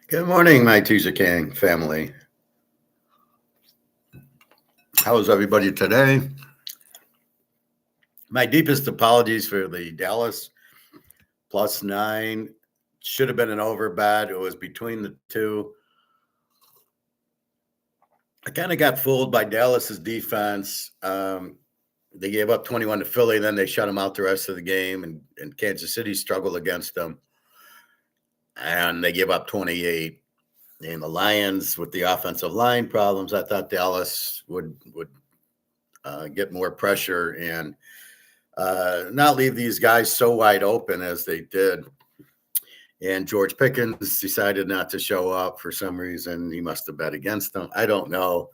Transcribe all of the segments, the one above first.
Good morning, my Teaserking family. How's everybody today? My deepest apologies for the Dallas +9. Should have been an over bet. It was between the two. I kind of got fooled by Dallas's defense. They gave up 21 to Philly, then they shut them out the rest of the game, and Kansas City struggled against them. And they gave up 28. And the Lions, with the offensive line problems, I thought Dallas would get more pressure and not leave these guys so wide open as they did. And George Pickens decided not to show up for some reason. He must have bet against them. I don't know.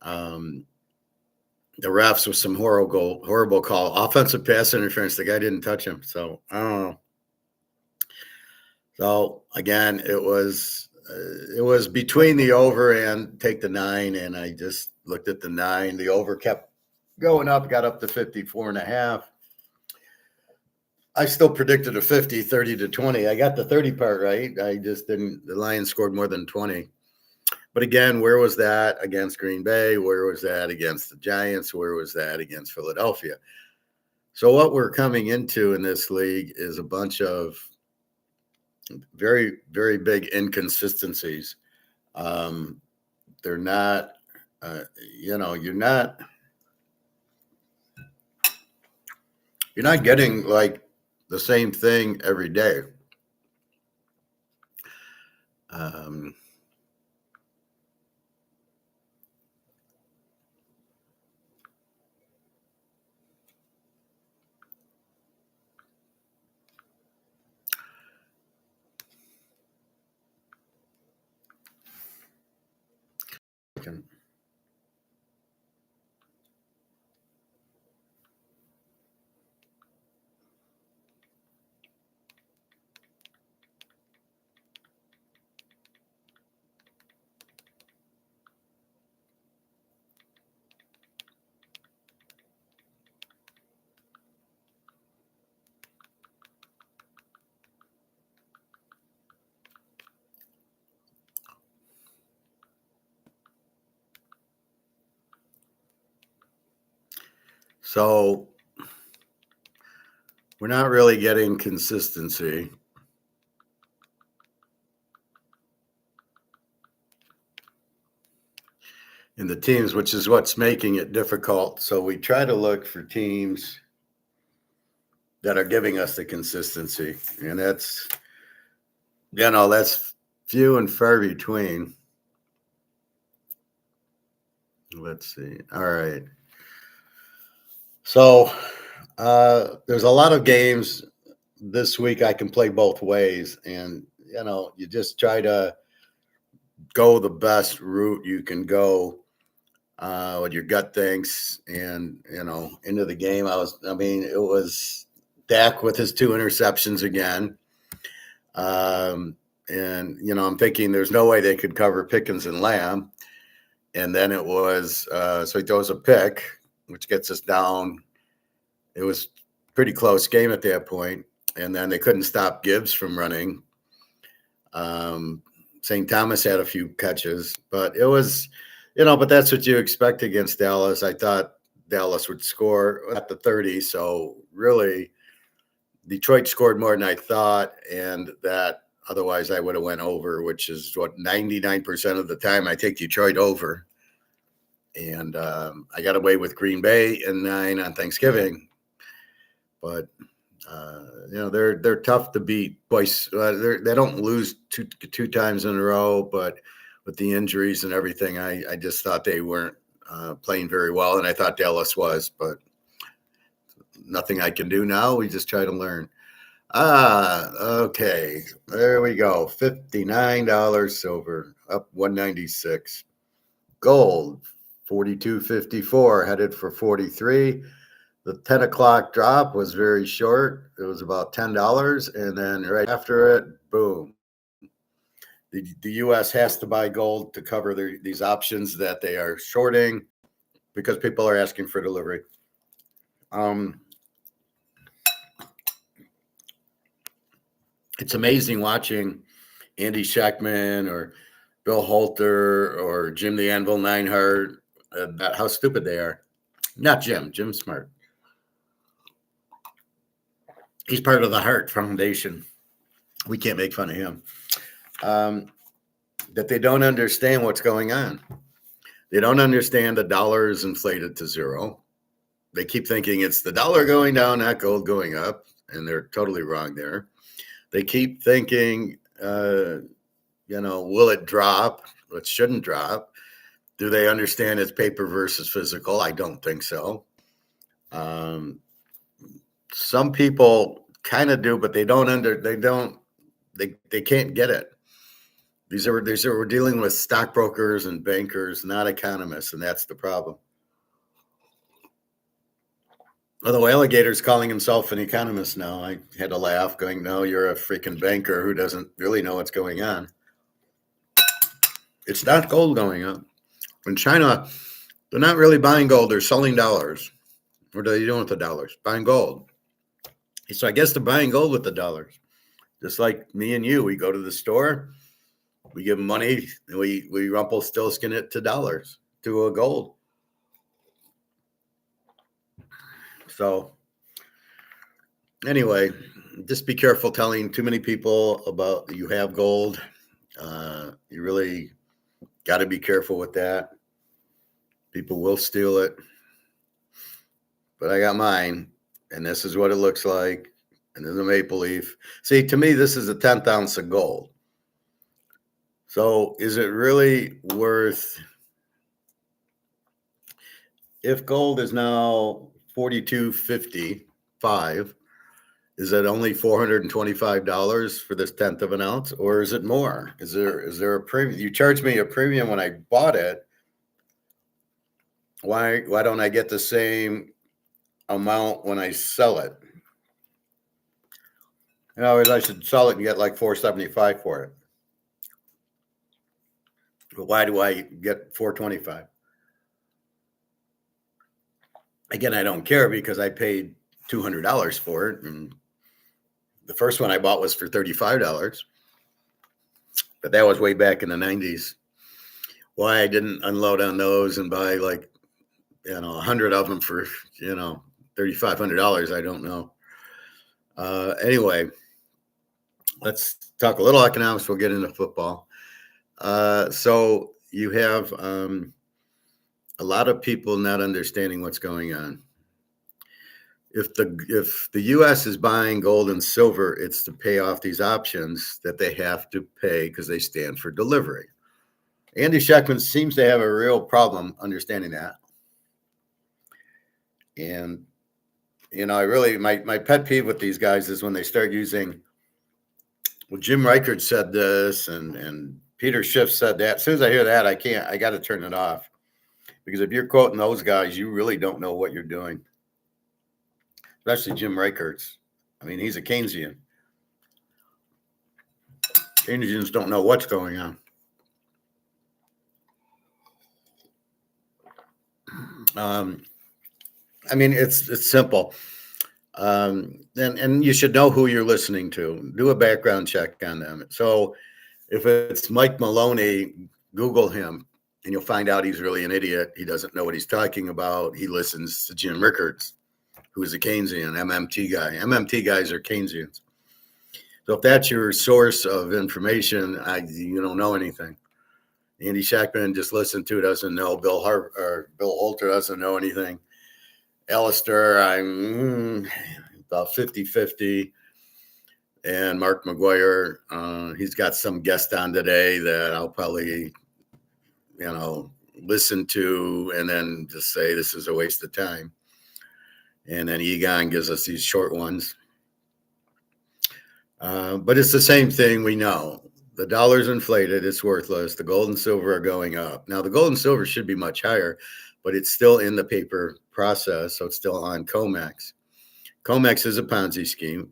The refs with some horrible call. Offensive pass interference. The guy didn't touch him. So I don't know. So again, it was between the over and take the 9, and I just looked at the 9. The over kept going up, got up to 54.5. I still predicted a 50, 30 to 20. I got the 30 part right. I just didn't. The Lions scored more than 20. But again, where was that against Green Bay? Where was that against the Giants? Where was that against Philadelphia? So what we're coming into in this league is a bunch of very, very big inconsistencies. They're not, you're not getting like the same thing every day. So we're not really getting consistency. In the teams, which is what's making it difficult. So we try to look for teams that are giving us the consistency. And that's few and far between. Let's see. All right. So there's a lot of games this week I can play both ways. And, you just try to go the best route you can go what your gut thinks. And, into the game, it was Dak with his 2 interceptions again. And, I'm thinking there's no way they could cover Pickens and Lamb. And then it was, so he throws a pick, which gets us down. It was pretty close game at that point. And then they couldn't stop Gibbs from running. St. Thomas had a few catches, but it was, but that's what you expect against Dallas. I thought Dallas would score at the 30. So really, Detroit scored more than I thought, and that otherwise I would have went over, which is what 99% of the time I take Detroit over. And I got away with Green Bay and 9 on Thanksgiving, but they're tough to beat. Twice they don't lose two times in a row, but with the injuries and everything, I just thought they weren't playing very well, and I thought Dallas was, but nothing I can do now. We just try to learn. Okay. There we go. $59 silver, up 196. Gold, 42.54, headed for 43. The 10 o'clock drop was very short. It was about $10. And then right after it, boom. The U.S. has to buy gold to cover these options that they are shorting because people are asking for delivery. It's amazing watching Andy Shackman or Bill Holter or Jim the Anvil Neinhardt about how stupid they are. Not Jim. Jim's smart. He's part of the Hart Foundation. We can't make fun of him. That they don't understand what's going on. They don't understand the dollar is inflated to zero. They keep thinking it's the dollar going down, not gold going up, and they're totally wrong there. They keep thinking, will it drop? It shouldn't drop. Do they understand it's paper versus physical? I don't think so. Some people kind of do, but they can't get it. We're dealing with stockbrokers and bankers, not economists, and that's the problem. Although Alligator's calling himself an economist now, I had to laugh, going, "No, you're a freaking banker who doesn't really know what's going on." It's not gold going up. In China, they're not really buying gold; they're selling dollars. What are they doing with the dollars? Buying gold. So I guess they're buying gold with the dollars, just like me and you. We go to the store. We give them money, and we Rumpelstiltskin it to dollars, to a gold. So anyway, just be careful telling too many people about you have gold. You really got to be careful with that. People will steal it. But I got mine, and this is what it looks like. And there's a maple leaf. See, to me, this is a 10th ounce of gold. So is it really worth, if gold is now $42.55, is it only $425 for this 10th of an ounce, or is it more? Is there a premium? You charged me a premium when I bought it. Why don't I get the same amount when I sell it? I should sell it and get like $475 for it. But why do I get $425? Again, I don't care because I paid $200 for it, and the first one I bought was for $35, but that was way back in the 90s. Why I didn't unload on those and buy 100 of them for $3,500, I don't know. Anyway, let's talk a little economics. We'll get into football. So you have a lot of people not understanding what's going on. If the U.S. is buying gold and silver, it's to pay off these options that they have to pay because they stand for delivery. Andy Shackman seems to have a real problem understanding that. And, I really, my pet peeve with these guys is when they start using, well, Jim Reichert said this and Peter Schiff said that. As soon as I hear that, I got to turn it off. Because if you're quoting those guys, you really don't know what you're doing. Especially Jim Reichert's. I mean, he's a Keynesian. Keynesians don't know what's going on. I mean, it's simple. And you should know who you're listening to. Do a background check on them. So if it's Mike Maloney, Google him, and you'll find out he's really an idiot. He doesn't know what he's talking about. He listens to Jim Rickards, who is a Keynesian, MMT guy. MMT guys are Keynesians. So if that's your source of information, you don't know anything. Andy Shackman just listened to, doesn't know. Bill Holter doesn't know anything. Alistair, I'm about 50-50. And Mark McGuire, he's got some guest on today that I'll probably, listen to and then just say this is a waste of time. And then Egon gives us these short ones. But it's the same thing we know. The dollar's inflated. It's worthless. The gold and silver are going up. Now, the gold and silver should be much higher, but it's still in the paper process, so it's still on COMEX. COMEX is a Ponzi scheme,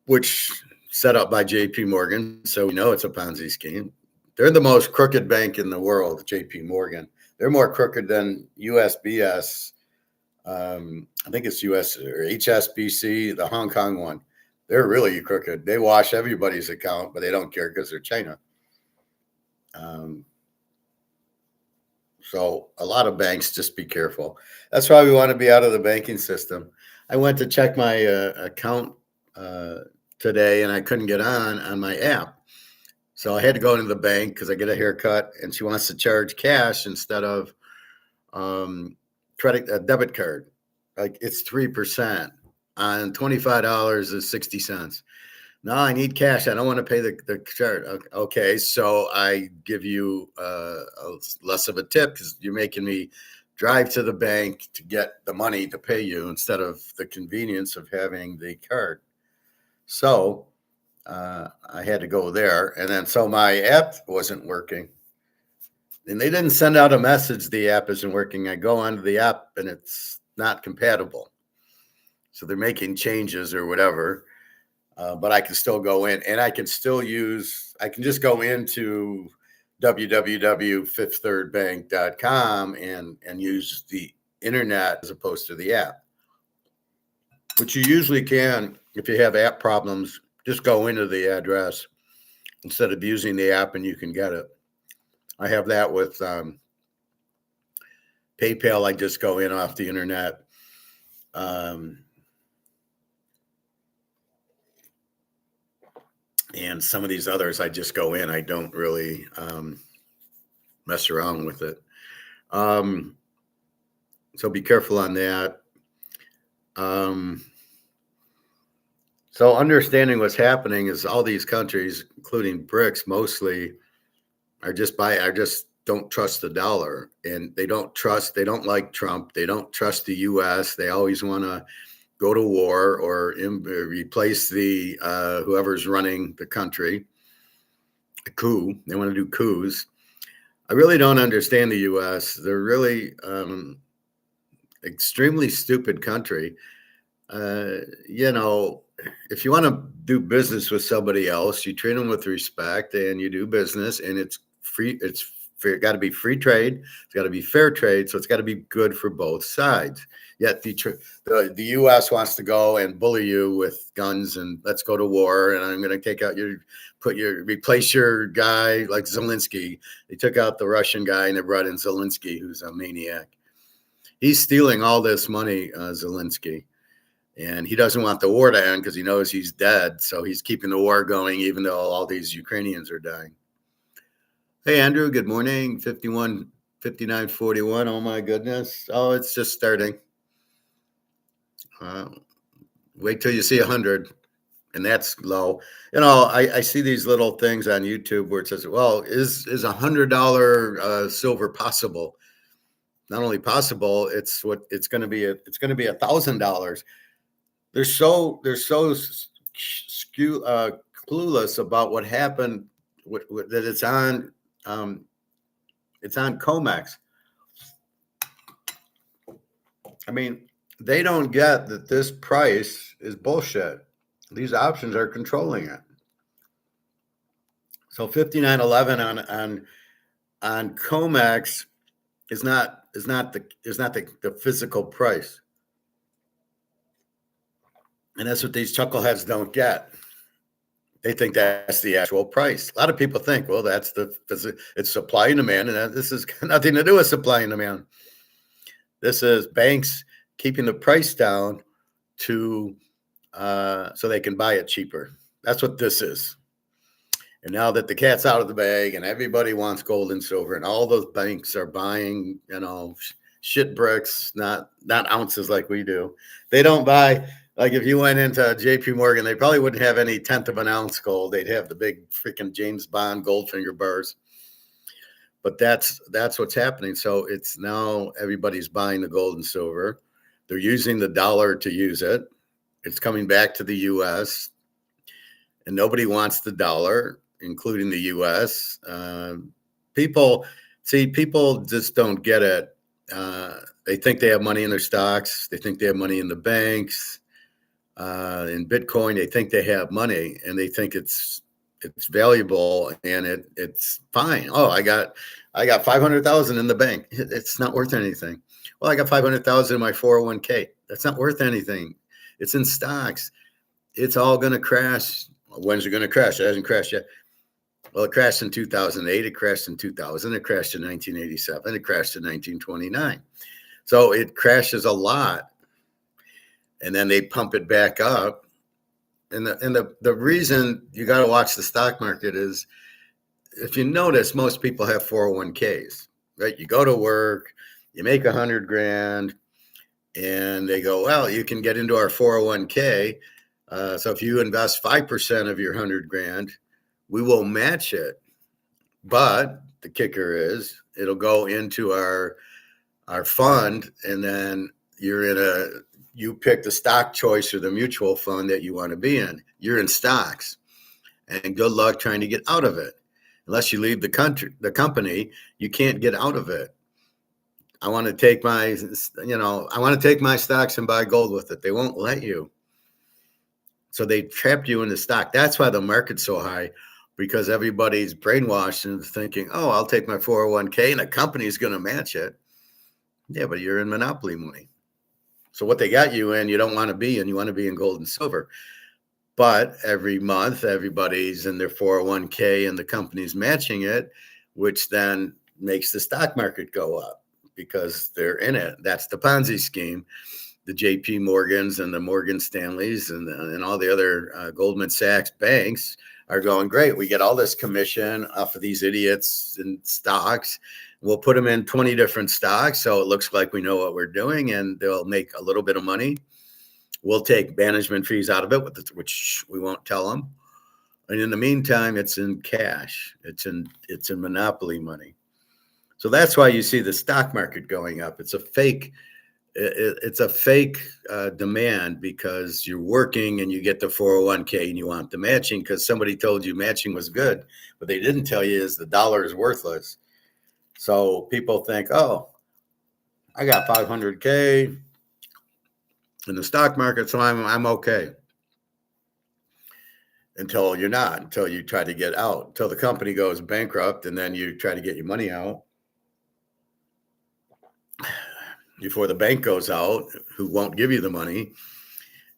which set up by J.P. Morgan, so we know it's a Ponzi scheme. They're the most crooked bank in the world, J.P. Morgan. They're more crooked than USBS. I think it's US or HSBC, the Hong Kong one. They're really crooked. They wash everybody's account, but they don't care because they're China. Um, so a lot of banks, just be careful. That's why we want to be out of the banking system. I went to check my account uh, today, and I couldn't get on my app. So I had to go into the bank because I get a haircut, and she wants to charge cash instead of credit debit card. Like it's 3% on $25 is 60 cents. No, I need cash. I don't want to pay the charge. Okay, so I give you less of a tip because you're making me drive to the bank to get the money to pay you instead of the convenience of having the card. So I had to go there, and then so my app wasn't working, and they didn't send out a message. The app isn't working. I go onto the app, and it's not compatible. So they're making changes or whatever. But I can still go in, and I can still use, I can just go into www.fifththirdbank.com and use the internet as opposed to the app, which you usually can if you have app problems. Just go into the address instead of using the app, and you can get it. I have that with PayPal. I just go in off the internet. And some of these others, I just go in. I don't really mess around with it. So be careful on that. So understanding what's happening is all these countries, including BRICS, mostly are just don't trust the dollar, and they don't like Trump. They don't trust the U.S. They always want to go to war or replace the whoever's running the country. A coup. They want to do coups. I really don't understand the U.S. They're really extremely stupid country. If you want to do business with somebody else, you treat them with respect and you do business, and it's free. It's got to be free trade. It's got to be fair trade. So it's got to be good for both sides. Yet the U.S. wants to go and bully you with guns and let's go to war. And I'm going to take out replace your guy like Zelensky. They took out the Russian guy and they brought in Zelensky, who's a maniac. He's stealing all this money, Zelensky. And he doesn't want the war to end because he knows he's dead. So he's keeping the war going, even though all these Ukrainians are dying. Hey, Andrew, good morning. 51, 59, 41. Oh, my goodness. Oh, it's just starting. Wait till you see 100. And that's low. I see these little things on YouTube where it says, well, is $100 silver possible? Not only possible, it's going to be $1,000. They're so clueless about what happened. That it's on COMEX. I mean, they don't get that this price is bullshit. These options are controlling it. So 59.11 on COMEX is not the physical price. And that's what these chuckleheads don't get. They think that's the actual price. A lot of people think, well, it's supply and demand, and this has nothing to do with supply and demand. This is banks keeping the price down so they can buy it cheaper. That's what this is. And now that the cat's out of the bag and everybody wants gold and silver, and all those banks are buying, shit bricks, not ounces like we do. They don't buy. Like if you went into JP Morgan, they probably wouldn't have any 1/10 of an ounce gold. They'd have the big freaking James Bond Goldfinger bars. But that's what's happening. So it's now everybody's buying the gold and silver. They're using the dollar to use it. It's coming back to the U.S. and nobody wants the dollar, including the U.S. People just don't get it. They think they have money in their stocks. They think they have money in the banks. In Bitcoin, they think they have money and they think it's valuable and it's fine. Oh, I got 500,000 in the bank. It's not worth anything. Well, I got 500,000 in my 401k. That's not worth anything. It's in stocks. It's all going to crash. When's it going to crash? It hasn't crashed yet. Well, it crashed in 2008. It crashed in 2000. It crashed in 1987. It crashed in 1929. So it crashes a lot, and then they pump it back up. And the reason you got to watch the stock market is, if you notice, most people have 401ks, right? You go to work, you make $100,000, and they go, well, you can get into our 401k. So if you invest 5% of your 100,000, we will match it. But the kicker is it'll go into our fund, and then you pick the stock choice or the mutual fund that you want to be in. You're in stocks, and good luck trying to get out of it. Unless you leave the company, you can't get out of it. I want to take my stocks and buy gold with it. They won't let you. So they trapped you in the stock. That's why the market's so high, because everybody's brainwashed and thinking, oh, I'll take my 401k and the company's going to match it. Yeah, but you're in monopoly money. So what they got you in, you don't want to be in. You want to be in gold and silver. But every month, everybody's in their 401k and the company's matching it, which then makes the stock market go up because they're in it. That's the Ponzi scheme. The JP Morgans and the Morgan Stanleys and all the other Goldman Sachs banks are going, great. We get all this commission off of these idiots in stocks. We'll put them in 20 different stocks, so it looks like we know what we're doing, and they'll make a little bit of money. We'll take management fees out of it, which we won't tell them. And in the meantime, it's in cash. It's in monopoly money. So that's why you see the stock market going up. It's a fake demand, because you're working and you get the 401k and you want the matching because somebody told you matching was good. What they didn't tell you is the dollar is worthless. So people think, oh, I got 500k in the stock market, so I'm okay. Until you're not, until you try to get out, until the company goes bankrupt, and then you try to get your money out before the bank goes out, who won't give you the money.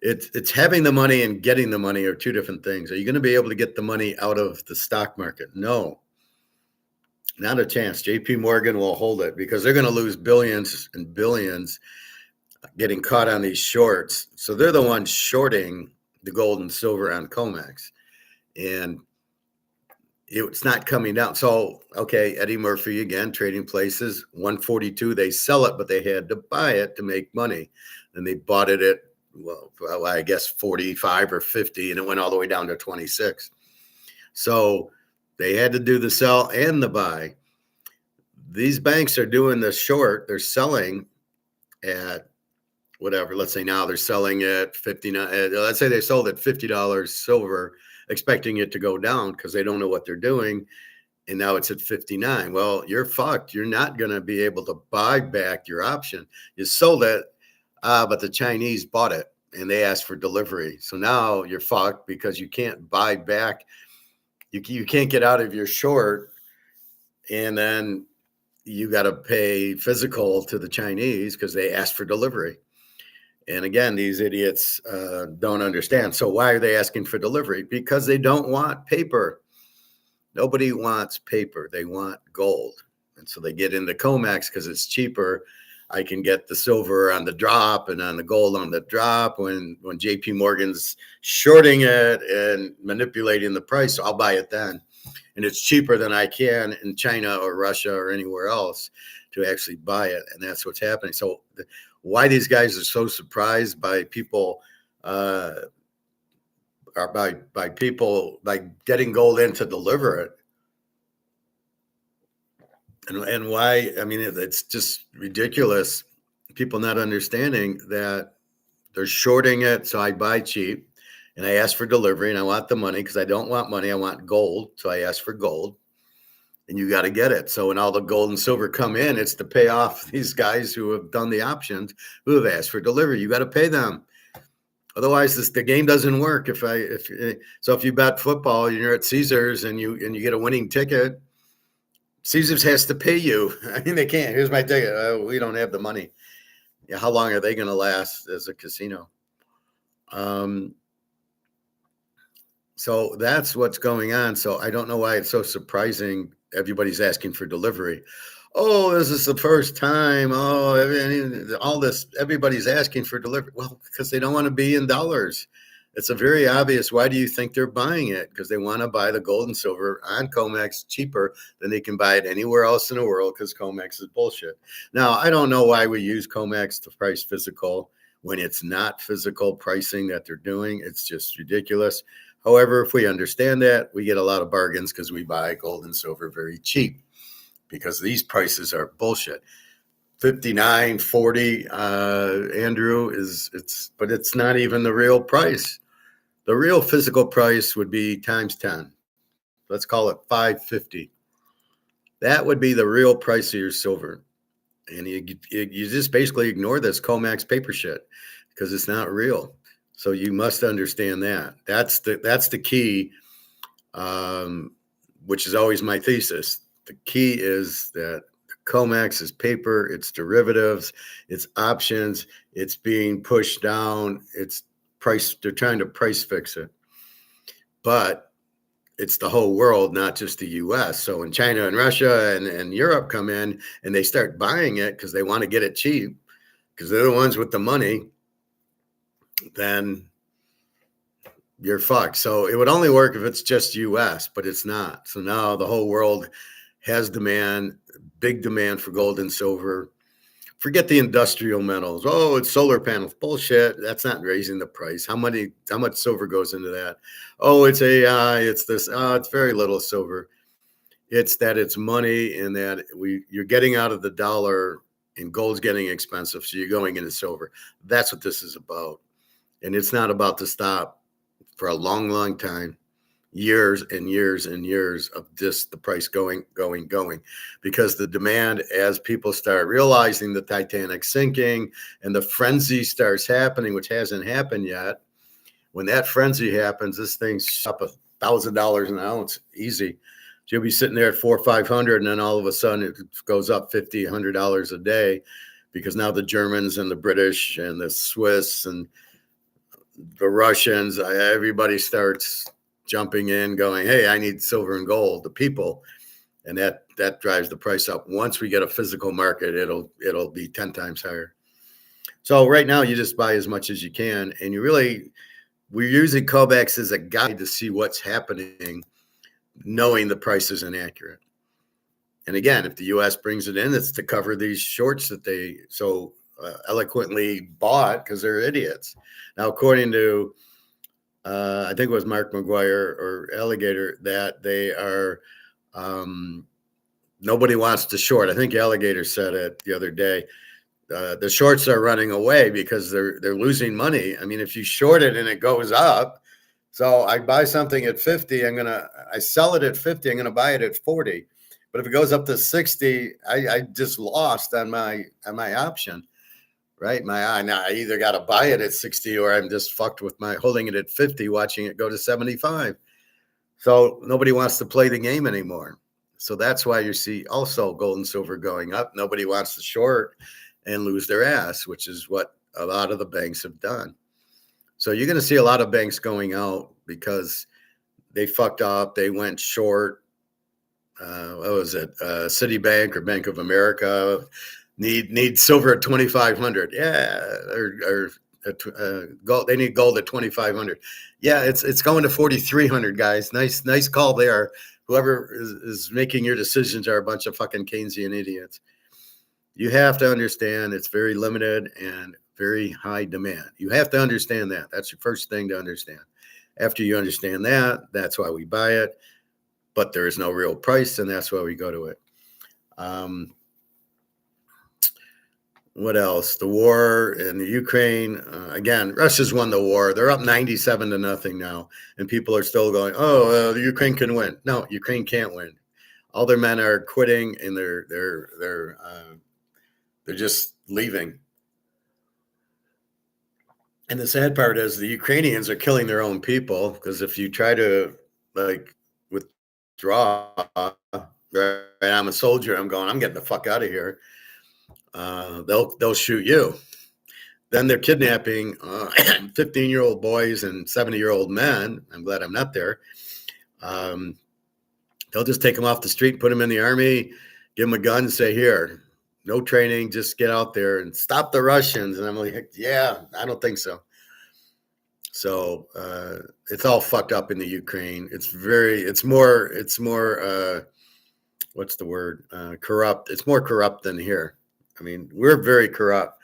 It's having the money and getting the money are two different things. Are you going to be able to get the money out of the stock market? No, not a chance. JP Morgan will hold it because they're going to lose billions and billions getting caught on these shorts. So they're the ones shorting the gold and silver on COMEX, and it's not coming down. So, okay, Eddie Murphy again, Trading Places, 142. They sell it, but they had to buy it to make money. And they bought it at, well, I guess 45 or 50, and it went all the way down to 26. So they had to do the sell and the buy. These banks are doing the short. They're selling at whatever. Let's say now they're selling at 59. Let's say they sold at $50 silver, expecting it to go down because they don't know what they're doing. And now it's at 59. Well, you're fucked. You're not going to be able to buy back your option. You sold it, but the Chinese bought it and they asked for delivery. So now you're fucked because you can't buy back. You can't get out of your short. And then you got to pay physical to the Chinese because they asked for delivery. And again, these idiots don't understand. So why are they asking for delivery? Because they don't want paper. Nobody wants paper. They want gold. And so they get into COMEX because it's cheaper. I can get the silver on the drop and on the gold on the drop. When JP Morgan's shorting it and manipulating the price, so I'll buy it then. And it's cheaper than I can in China or Russia or anywhere else to actually buy it. And that's what's happening. So why these guys are so surprised by people or by people by getting gold in to deliver it, and why, I mean, it's just ridiculous. People not understanding that they're shorting it. So I buy cheap and I ask for delivery and I want the money because I don't want money. I want gold. So I ask for gold. And you got to get it. So when all the gold and silver come in, it's to pay off these guys who have done the options, who have asked for delivery. You got to pay them. Otherwise, the game doesn't work. If you bet football, and you're at Caesars and you get a winning ticket, Caesars has to pay you. I mean, they can't. Here's my ticket. We don't have the money. Yeah, how long are they going to last as a casino? So that's what's going on. So I don't know why it's so surprising. Everybody's asking for delivery. Oh, this is the first time. Oh, all this, everybody's asking for delivery. Well, because they don't want to be in dollars. It's a very obvious. Why do you think they're buying it? Because they want to buy the gold and silver on COMEX cheaper than they can buy it anywhere else in the world because COMEX is bullshit. Now, I don't know why we use COMEX to price physical when it's not physical pricing that they're doing. It's just ridiculous. However, if we understand that, we get a lot of bargains because we buy gold and silver very cheap because these prices are bullshit. 59, 40, Andrew, but it's not even the real price. The real physical price would be times 10. Let's call it 550. That would be the real price of your silver. And you just basically ignore this COMEX paper shit because it's not real. So you must understand that. That's the key, which is always my thesis. The key is that COMEX is paper, it's derivatives, it's options, it's being pushed down, it's price. They're trying to price fix it, but it's the whole world, not just the U.S. So when China and Russia and Europe come in and they start buying it because they want to get it cheap, because they're the ones with the money, then you're fucked. So it would only work if it's just US, but it's not. So now the whole world has demand, big demand for gold and silver. Forget the industrial metals. Oh, it's solar panels. Bullshit. That's not raising the price. How much silver goes into that? Oh, it's AI. It's this. Oh, it's very little silver. It's that it's money and that you're getting out of the dollar and gold's getting expensive. So you're going into silver. That's what this is about. And it's not about to stop for a long, long time, years and years and years of just the price going, because the demand, as people start realizing the Titanic's sinking and the frenzy starts happening, which hasn't happened yet. When that frenzy happens, this thing's up $1,000 an ounce, easy. You'll be sitting there at 400 or 500, and then all of a sudden it goes up $50, $100 a day, because now the Germans and the British and the Swiss and the Russians, everybody starts jumping in, going, hey, I need silver and gold, the people. And that drives the price up. Once we get a physical market, it'll be 10 times higher. So right now you just buy as much as you can. And we're using COMEX as a guide to see what's happening, knowing the price is inaccurate. And again, if the U.S. brings it in, it's to cover these shorts that they so eloquently bought because they're idiots. Now, according to, I think it was Mark McGuire or Alligator, that they are, nobody wants to short. I think Alligator said it the other day. The shorts are running away because they're losing money. I mean, if you short it and it goes up, so I buy something at 50, I sell it at 50, I'm gonna buy it at 40. But if it goes up to 60, I just lost on my option, right? Now I either got to buy it at 60 or I'm just fucked with my holding it at 50, watching it go to 75. So nobody wants to play the game anymore. So that's why you see also gold and silver going up. Nobody wants to short and lose their ass, which is what a lot of the banks have done. So you're going to see a lot of banks going out because they fucked up. They went short. What was it? Citibank or Bank of America need silver at 2,500. Yeah, or gold. They need gold at 2,500. Yeah, it's going to 4,300, guys. Nice call there. Whoever is making your decisions are a bunch of fucking Keynesian idiots. You have to understand it's very limited and very high demand. You have to understand that. That's your first thing to understand. After you understand that, that's why we buy it. But there is no real price, and that's why we go to it. What else? The war in the Ukraine. Again, Russia's won the war. They're up 97-0 now, and people are still going, "Oh, the Ukraine can win." No, Ukraine can't win. All their men are quitting, and they're just leaving. And the sad part is the Ukrainians are killing their own people, because if you try to withdraw, right, I'm a soldier, I'm getting the fuck out of here. They'll shoot you. Then they're kidnapping 15-year-old boys and 70-year-old men. I'm glad I'm not there. They'll just take them off the street, put them in the army, give them a gun, and say, here, no training, just get out there and stop the Russians. And I'm like, yeah, I don't think so. So it's all fucked up in the Ukraine. It's more, what's the word? Corrupt. It's more corrupt than here. I mean, we're very corrupt.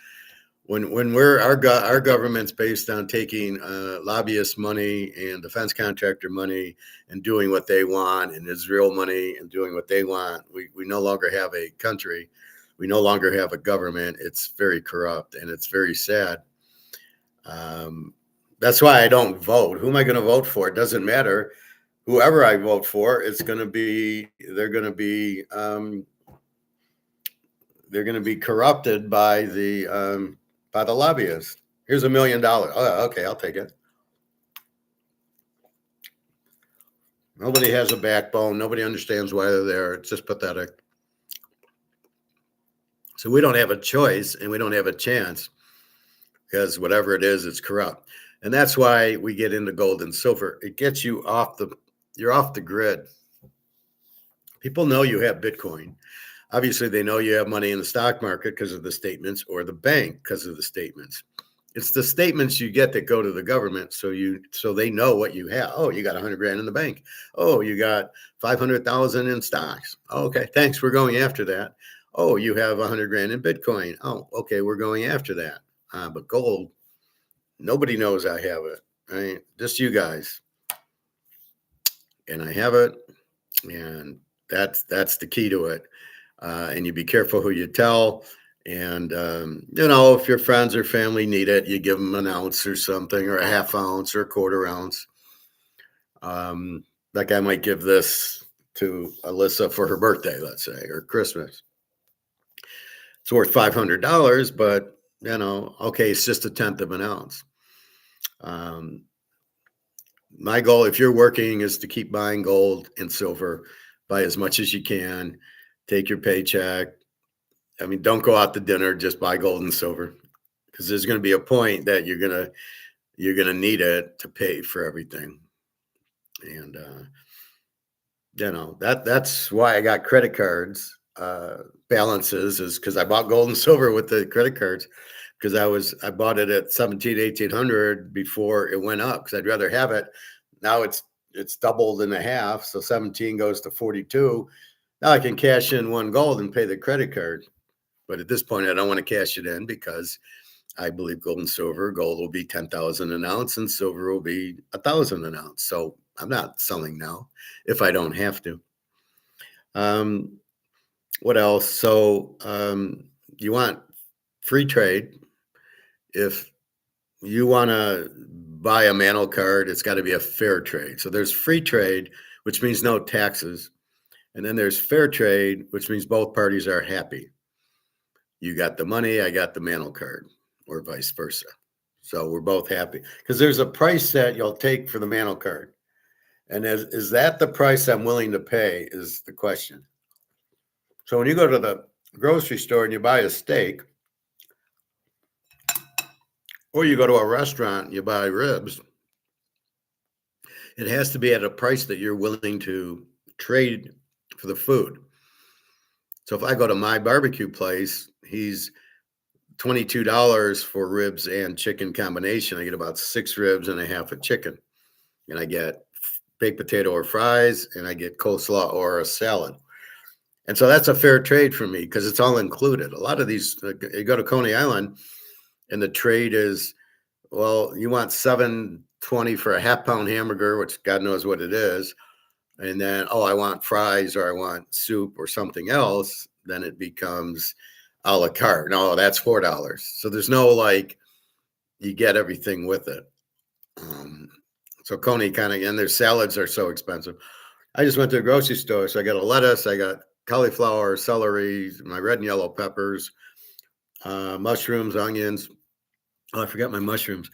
When our government's based on taking lobbyist money and defense contractor money and doing what they want, and Israel money and doing what they want, we no longer have a country. We no longer have a government. It's very corrupt, and it's very sad. That's why I don't vote. Who am I going to vote for? It doesn't matter. Whoever I vote for, they're going to be corrupted by the lobbyists. Here's $1 million. Oh, okay, I'll take it. Nobody has a backbone. Nobody understands why they're there. It's just pathetic. So we don't have a choice, and we don't have a chance, because whatever it is, it's corrupt. And that's why we get into gold and silver. It gets you you're off the grid. People know you have Bitcoin. Obviously, they know you have money in the stock market because of the statements, or the bank because of the statements. It's the statements you get that go to the government, so they know what you have. Oh, you got 100 grand in the bank. Oh, you got 500,000 in stocks. Oh, okay, thanks. We're going after that. Oh, you have 100 grand in Bitcoin. Oh, okay, we're going after that. But gold, nobody knows I have it. Right? Just you guys. And I have it, and that's the key to it. And you be careful who you tell. And, if your friends or family need it, you give them an ounce or something, or a half ounce or a quarter ounce. Like I might give this to Alyssa for her birthday, let's say, or Christmas. It's worth $500, but, okay, it's just 1/10 of an ounce. My goal, if you're working, is to keep buying gold and silver, buy as much as you can, take your paycheck. I mean, don't go out to dinner, just buy gold and silver, because there's going to be a point that you're going to need it to pay for everything. And, that's why I got credit cards balances, is because I bought gold and silver with the credit cards, because I bought it at 1,800 before it went up, because I'd rather have it. Now it's doubled in a half. So 17 goes to 42. Now I can cash in one gold and pay the credit card. But at this point, I don't want to cash it in, because I believe gold will be 10,000 an ounce, and silver will be 1,000 an ounce. So I'm not selling now if I don't have to. What else? So you want free trade. If you want to buy a Mantle card, it's got to be a fair trade. So there's free trade, which means no taxes. And then there's fair trade, which means both parties are happy. You got the money, I got the Mantle card, or vice versa. So we're both happy, because there's a price that you'll take for the Mantle card. And is that the price I'm willing to pay, is the question. So when you go to the grocery store and you buy a steak, or you go to a restaurant and you buy ribs, it has to be at a price that you're willing to trade for the food. So if I go to my barbecue place, he's $22 for ribs and chicken combination. I get about 6 ribs and a half of chicken. And I get baked potato or fries, and I get coleslaw or a salad. And so that's a fair trade for me, because it's all included. A lot of these, you go to Coney Island, and the trade is, well, you want $7.20 for a half-pound hamburger, which God knows what it is. And then, I want fries, or I want soup or something else. Then it becomes a la carte. No, that's $4. So there's no, you get everything with it. So Coney and their salads are so expensive. I just went to the grocery store. So I got a lettuce, I got cauliflower, celery, my red and yellow peppers, mushrooms, onions. Oh, I forgot my mushrooms.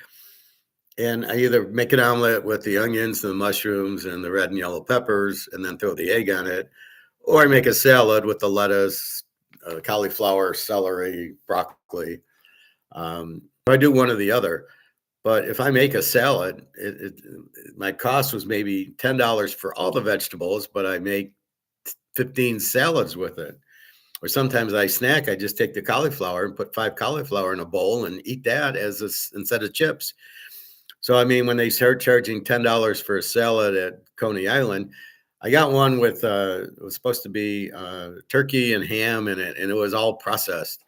And I either make an omelet with the onions, the mushrooms, and the red and yellow peppers, and then throw the egg on it. Or I make a salad with the lettuce, cauliflower, celery, broccoli. I do one or the other. But if I make a salad, my cost was maybe $10 for all the vegetables, but I make 15 salads with it. Or sometimes I snack, I just take the cauliflower and put 5 cauliflower in a bowl and eat that as instead of chips. So I mean, when they start charging $10 for a salad at Coney Island, I got one with it was supposed to be turkey and ham in it, and it was all processed.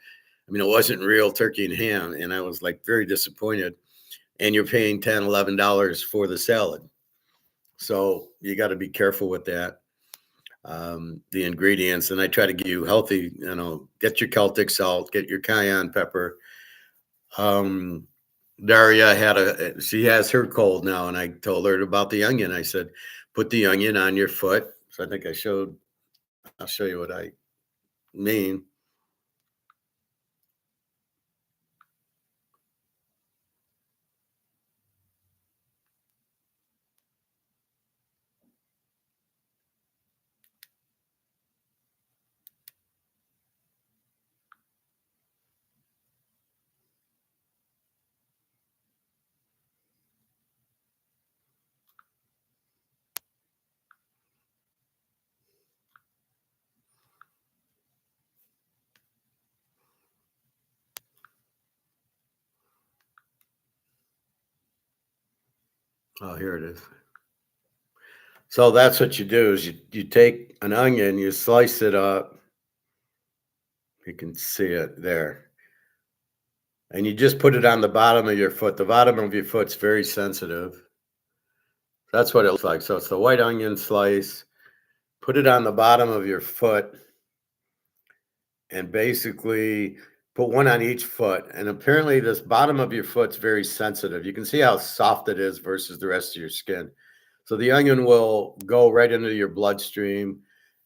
I mean, it wasn't real turkey and ham, and I was like very disappointed. And you're paying $10, $11 for the salad, so you got to be careful with that. The ingredients, and I try to give you healthy. Get your Celtic salt, get your cayenne pepper. Um, Daria she has her cold now, and I told her about the onion. I said, put the onion on your foot. So I think I'll show you what I mean. Oh, here it is. So that's what you do is you take an onion, you slice it up. You can see it there. And you just put it on the bottom of your foot. The bottom of your foot's very sensitive. That's what it looks like. So it's the white onion slice. Put it on the bottom of your foot and basically put one on each foot. And apparently, this bottom of your foot's very sensitive. You can see how soft it is versus the rest of your skin. So the onion will go right into your bloodstream,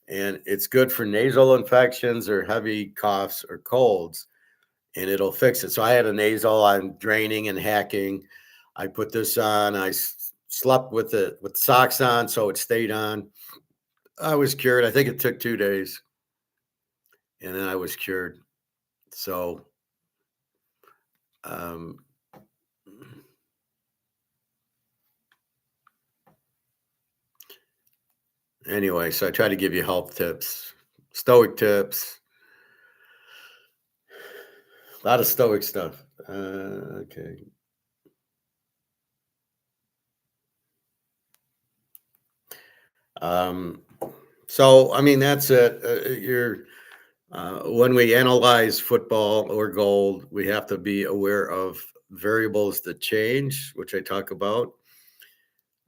and it's good for nasal infections or heavy coughs or colds, and it'll fix it. So I had a nasal, I'm draining and hacking. I put this on. Slept with it with socks on, so it stayed on. I was cured. I think it took 2 days, and then I was cured. So, um, anyway, so I try to give you health tips, stoic tips, a lot of stoic stuff. Okay. Um, so I mean that's it. When we analyze football or gold, we have to be aware of variables that change, which I talk about.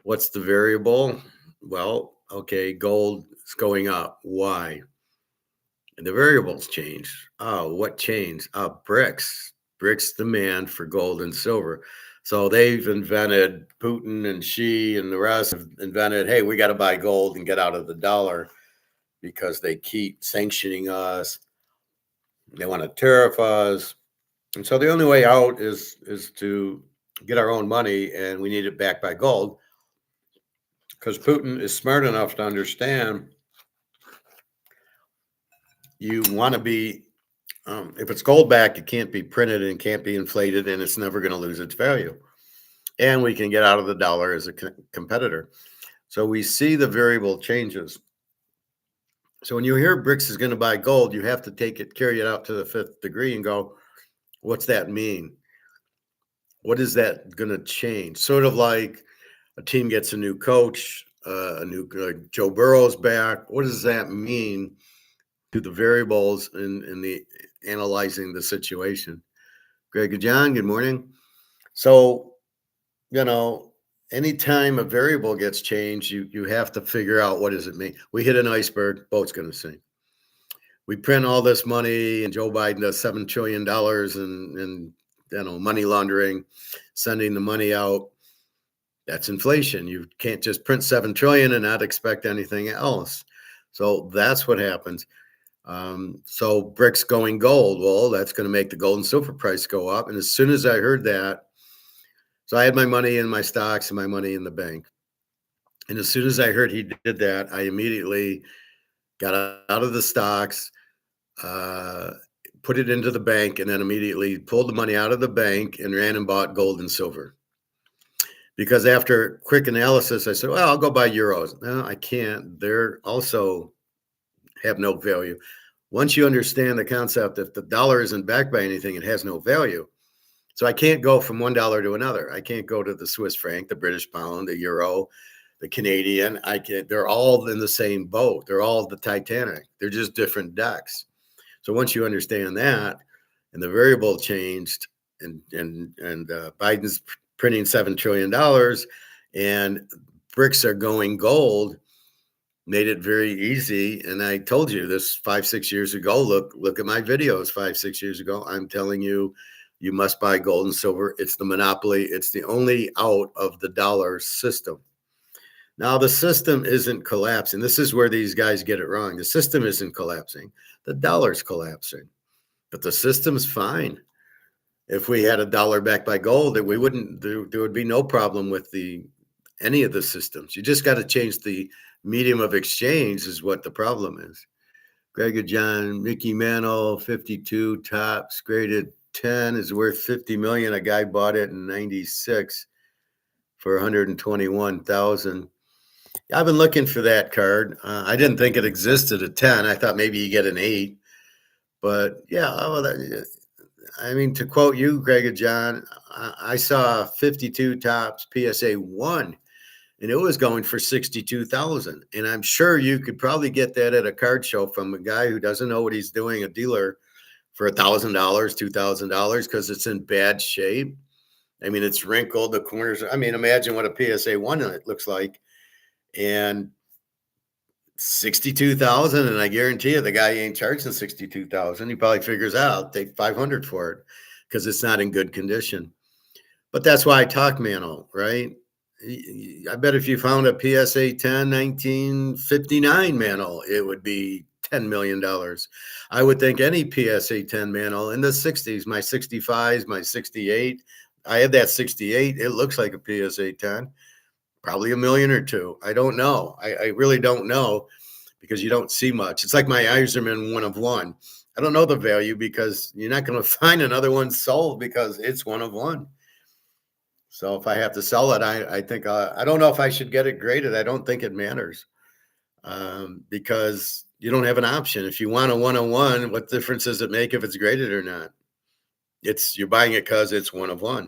What's the variable? Well, okay, gold is going up. Why? And the variables change. Oh, what changed? BRICS. BRICS demand for gold and silver. So they've invented, Putin and Xi and the rest have invented, hey, we got to buy gold and get out of the dollar because they keep sanctioning us. They want to tariff us. And so the only way out is to get our own money, and we need it backed by gold because Putin is smart enough to understand you want to be if it's gold backed, it can't be printed and can't be inflated, and it's never going to lose its value. And we can get out of the dollar as a competitor. So we see the variable changes. So when you hear BRICS is going to buy gold, you have to carry it out to the fifth degree and go, what's that mean? What is that going to change? Sort of like a team gets a new coach, a new Joe Burrow's back. What does that mean to the variables in the analyzing the situation? Greg and John, good morning. So, anytime a variable gets changed, you have to figure out what does it mean. We hit an iceberg, boat's going to sink. We print all this money, and Joe Biden does $7 trillion in money laundering, sending the money out. That's inflation. You can't just print 7 trillion and not expect anything else. So that's what happens. So bricks going gold, well, that's going to make the gold and silver price go up. And as soon as I heard that, so I had my money in my stocks and my money in the bank. And as soon as I heard he did that, I immediately got out of the stocks, put it into the bank, and then immediately pulled the money out of the bank and ran and bought gold and silver. Because after quick analysis, I said, well, I'll go buy euros. No, I can't. They're also have no value. Once you understand the concept that the dollar isn't backed by anything, it has no value. So I can't go from $1 to another. I can't go to the Swiss franc, the British pound, the euro, the Canadian. I can't. They're all in the same boat. They're all the Titanic. They're just different decks. So once you understand that, and the variable changed, and Biden's printing $7 trillion, and bricks are going gold, made it very easy. And I told you this 5-6 years ago. Look at my videos 5-6 years ago. I'm telling you, you must buy gold and silver. It's the monopoly. It's the only out of the dollar system. Now, the system isn't collapsing. This is where these guys get it wrong. The system isn't collapsing. The dollar's collapsing. But the system's fine. If we had a dollar backed by gold, that we wouldn't. There would be no problem with any of the systems. You just got to change the medium of exchange. Is what the problem is. Greg John, Mickey Mantle, 52 tops, graded 10, is worth 50 million. A guy bought it in 96 for 121,000. I've been looking for that card. I didn't think it existed at 10. I thought maybe you get an 8. But yeah, I mean, to quote you, Greg John, I saw 52 tops PSA 1, and it was going for 62,000. And I'm sure you could probably get that at a card show from a guy who doesn't know what he's doing, a dealer, for $1,000, $2,000, because it's in bad shape. I mean, it's wrinkled, the corners. I mean, imagine what a PSA 1 looks like. And 62,000, and I guarantee you the guy ain't charging 62,000. He probably figures out, I'll take 500 for it because it's not in good condition. But that's why I talk Mano, right? I bet if you found a PSA 10 1959 Mano, it would be $10 million. I would think any PSA 10 Mano in the 60s, my 65s, my 68. I had that 68. It looks like a PSA 10. Probably $1 million or $2 million. I don't know. I really don't know, because you don't see much. It's like my Iserman 1 of 1. I don't know the value because you're not going to find another one sold because it's 1 of 1. So if I have to sell it, I think I don't know if I should get it graded. I don't think it matters, because you don't have an option. If you want a 1 of 1, what difference does it make if it's graded or not? You're buying it because it's 1 of 1.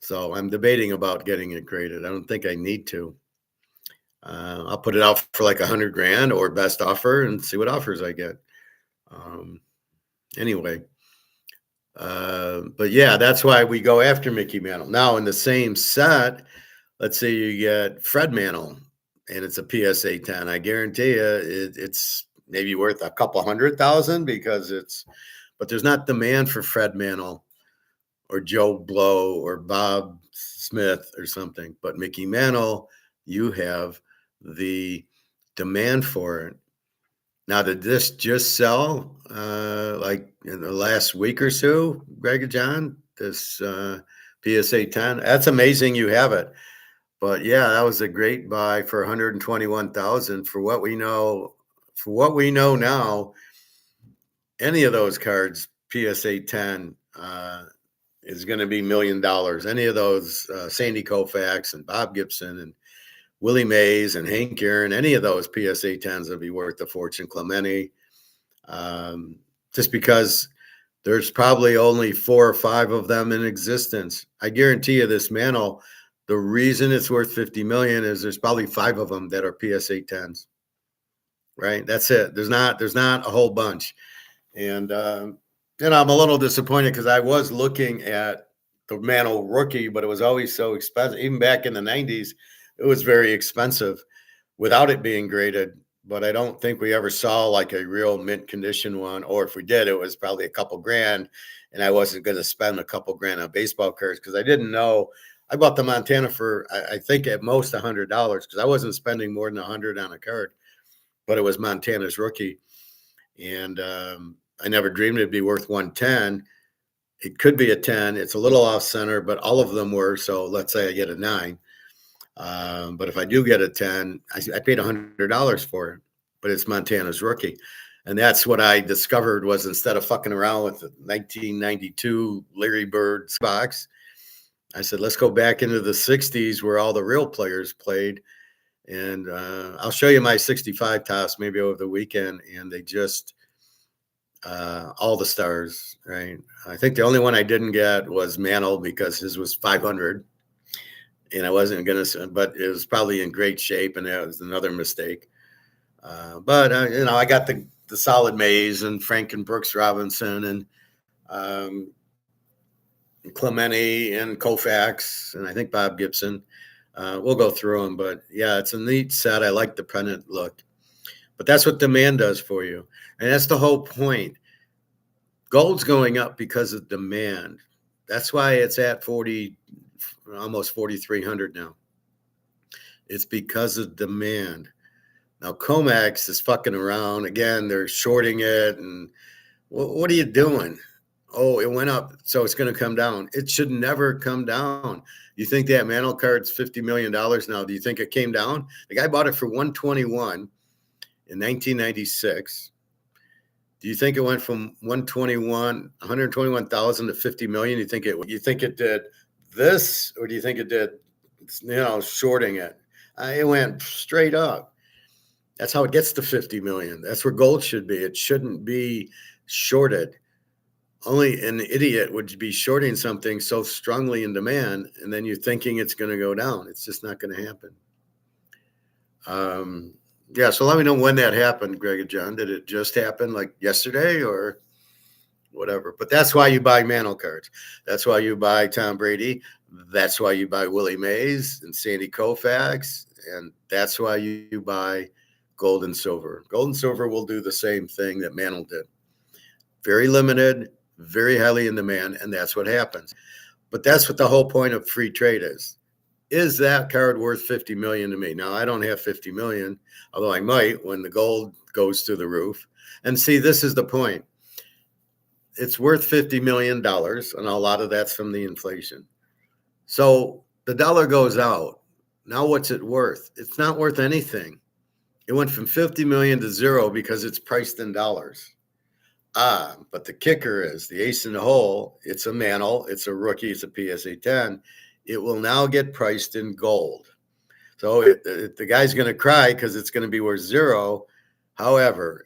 So I'm debating about getting it graded. I don't think I need to. I'll put it out for like $100,000 or best offer and see what offers I get. Anyway, but yeah, that's why we go after Mickey Mantle. Now in the same set, let's say you get Fred Mantle and it's a PSA 10. I guarantee you it's maybe worth a couple 100,000 but there's not demand for Fred Mantle or Joe Blow or Bob Smith or something. But Mickey Mantle, you have the demand for it. Now, did this just sell like in the last week or so, Greg and John? This PSA 10? That's amazing you have it. But yeah, that was a great buy for 121,000 for what we know. For what we know now, any of those cards, PSA 10, is going to be $1 million. Any of those Sandy Koufax and Bob Gibson and Willie Mays and Hank Aaron, any of those PSA 10s will be worth a fortune. Clemente, just because there's probably only 4 or 5 of them in existence. I guarantee you this Mantle, the reason it's worth 50 million is there's probably 5 of them that are PSA 10s. Right? That's it. There's not a whole bunch. And I'm a little disappointed because I was looking at the Mantle rookie, but it was always so expensive. Even back in the 90s, it was very expensive without it being graded. But I don't think we ever saw like a real mint condition one. Or if we did, it was probably a couple grand. And I wasn't going to spend a couple grand on baseball cards because I didn't know. I bought the Montana for, I think, at most $100 because I wasn't spending more than $100 on a card. But it was Montana's rookie. And I never dreamed it'd be worth 110. It could be a 10. It's a little off center, but all of them were. So let's say I get a 9. But if I do get a 10, I paid $100 for it, but it's Montana's rookie. And that's what I discovered was instead of fucking around with the 1992 Larry Bird box, I said, let's go back into the 60s where all the real players played. And I'll show you my 65 toss maybe over the weekend. And they just, all the stars, right? I think the only one I didn't get was Mantle because his was 500. And I wasn't going to, but it was probably in great shape. And that was another mistake. But I got the solid Mays and Frank and Brooks Robinson and Clemente and Koufax and I think Bob Gibson. We'll go through them, but yeah, it's a neat set. I like the pennant look, but that's what demand does for you, and that's the whole point. Gold's going up because of demand. That's why it's at 40, almost 4,300 now. It's because of demand. Now, COMEX is fucking around. Again, they're shorting it. And what are you doing? Oh, it went up, so it's going to come down. It should never come down. You think that Mantle card's $50 million now? Do you think it came down? The guy bought it for 121 in 1996. Do you think it went from 121,000 to 50 million? You think it did this, or do you think it did, shorting it? It went straight up. That's how it gets to 50 million. That's where gold should be. It shouldn't be shorted. Only an idiot would be shorting something so strongly in demand, and then you're thinking it's going to go down. It's just not going to happen. Yeah, so let me know when that happened, Greg and John. Did it just happen like yesterday or whatever? But that's why you buy Mantle cards. That's why you buy Tom Brady. That's why you buy Willie Mays and Sandy Koufax. And that's why you buy gold and silver. Gold and silver will do the same thing that Mantle did. Very limited, very highly in demand, and that's what happens. But that's what the whole point of free trade is. Is that card worth 50 million to me? Now, I don't have 50 million, although I might when the gold goes through the roof. And see, this is the point. It's worth $50 million, and a lot of that's from the inflation. So the dollar goes out. Now what's it worth? It's not worth anything. It went from 50 million to zero because it's priced in dollars. But the kicker is the ace in the hole. It's a Mantle. It's a rookie. It's a PSA 10. It will now get priced in gold. So the guy's going to cry because it's going to be worth zero. However,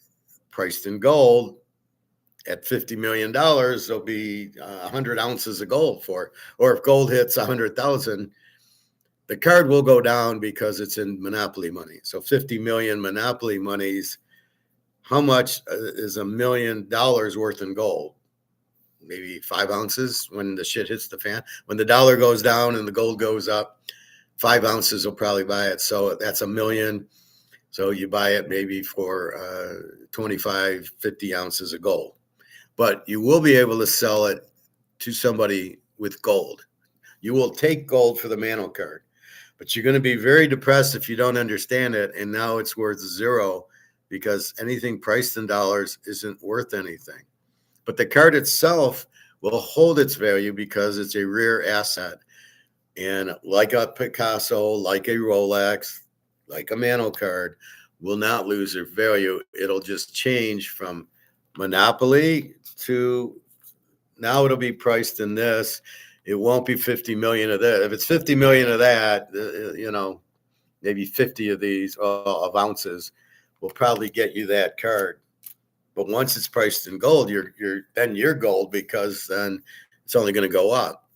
priced in gold at $50 million, there'll be 100 ounces of gold for it. Or if gold hits 100,000, the card will go down because it's in monopoly money. So 50 million monopoly monies. How much is $1 million worth in gold? Maybe 5 ounces when the shit hits the fan. When the dollar goes down and the gold goes up, 5 ounces will probably buy it. So that's $1 million. So you buy it maybe for 25, 50 ounces of gold. But you will be able to sell it to somebody with gold. You will take gold for the Mantle card. But you're going to be very depressed if you don't understand it. And now it's worth zero because anything priced in dollars isn't worth anything. But the card itself will hold its value because it's a rare asset. And like a Picasso, like a Rolex, like a Mantle card, will not lose their value. It'll just change from monopoly to now it'll be priced in this. It won't be 50 million of that. If it's 50 million of that, maybe 50 of these of ounces will probably get you that card. But once it's priced in gold, you're gold because then it's only going to go up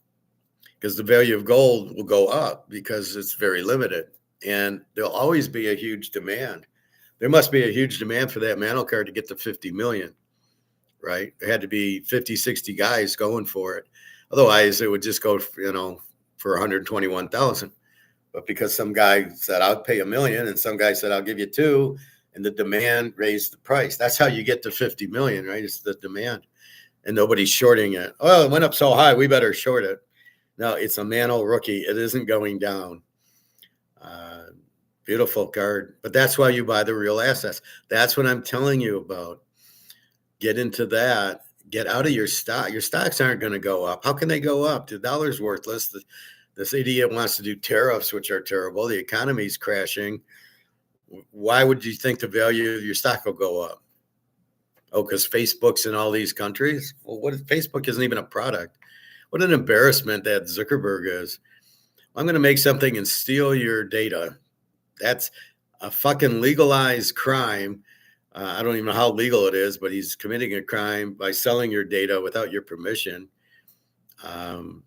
because the value of gold will go up because it's very limited. And there'll always be a huge demand. There must be a huge demand for that Mantle card to get to 50 million, right? There had to be 50, 60 guys going for it. Otherwise, it would just go, for 121,000. But because some guy said, I'll pay $1 million, and some guy said, I'll give you $2 million, and the demand raised the price. That's how you get to 50 million, right? It's the demand. And nobody's shorting it. Oh, it went up so high, we better short it. No, it's a Mantle rookie. It isn't going down. Beautiful card. But that's why you buy the real assets. That's what I'm telling you about. Get into that. Get out of your stock. Your stocks aren't going to go up. How can they go up? The dollar's worthless. This idiot wants to do tariffs, which are terrible. The economy's crashing. Why would you think the value of your stock will go up? Oh, because Facebook's in all these countries. Well, what if Facebook isn't even a product? What an embarrassment that Zuckerberg is. I'm going to make something and steal your data. That's a fucking legalized crime. I don't even know how legal it is, but he's committing a crime by selling your data without your permission. Um,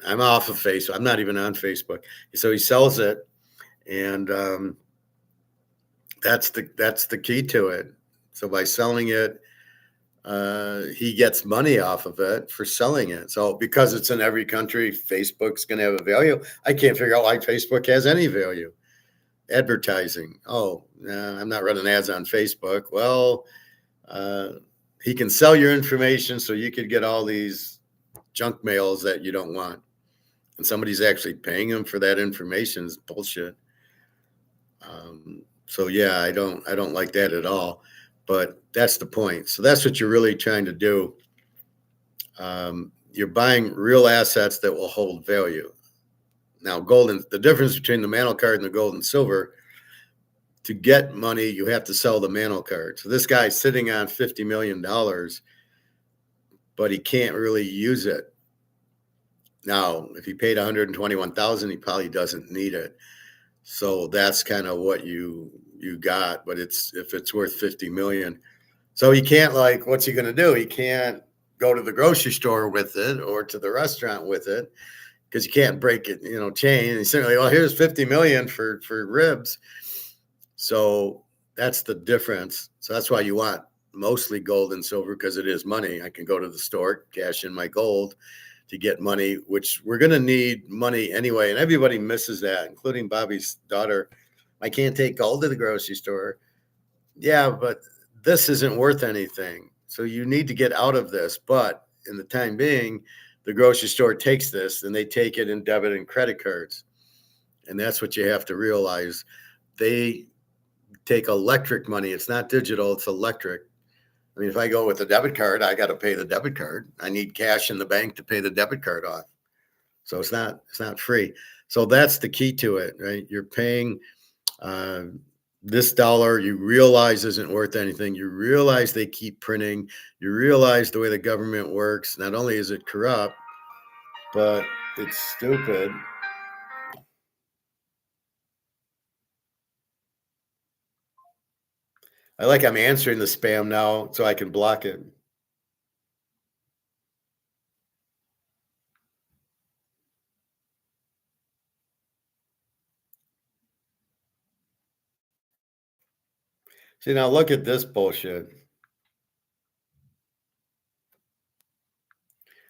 I'm off of Facebook. I'm not even on Facebook. So he sells it, and that's the key to it. So by selling it, he gets money off of it for selling it. So because it's in every country, Facebook's going to have a value. I can't figure out why Facebook has any value. Advertising. Oh, I'm not running ads on Facebook. Well, uh, he can sell your information so you could get all these junk mails that you don't want. And somebody's actually paying him for that information is bullshit. So yeah, I don't like that at all. But that's the point. So that's what you're really trying to do. You're buying real assets that will hold value. Now, the difference between the mantle card and the gold and silver, to get money, you have to sell the mantle card. So this guy's sitting on $50 million, but he can't really use it. Now, if he paid 121,000, he probably doesn't need it. So that's kind of what you got, but if it's worth 50 million. So he can't, like, what's he going to do? He can't go to the grocery store with it or to the restaurant with it because you can't break it, chain. And he's certainly, well, here's 50 million for ribs. So that's the difference. So that's why you want mostly gold and silver, because it is money. I can go to the store, cash in my gold to get money, which we're going to need money anyway. And everybody misses that, including Bobby's daughter. I can't take gold to the grocery store. Yeah, but this isn't worth anything. So you need to get out of this. But in the time being, the grocery store takes this and they take it in debit and credit cards. And that's what you have to realize. They take electric money. It's not digital, it's electric. I mean, if I go with a debit card, I got to pay the debit card. I need cash in the bank to pay the debit card off. So it's not free. So that's the key to it, right? You're paying this dollar you realize isn't worth anything. You realize they keep printing. You realize the way the government works. Not only is it corrupt, but it's stupid. I'm answering the spam now so I can block it. See, now look at this bullshit.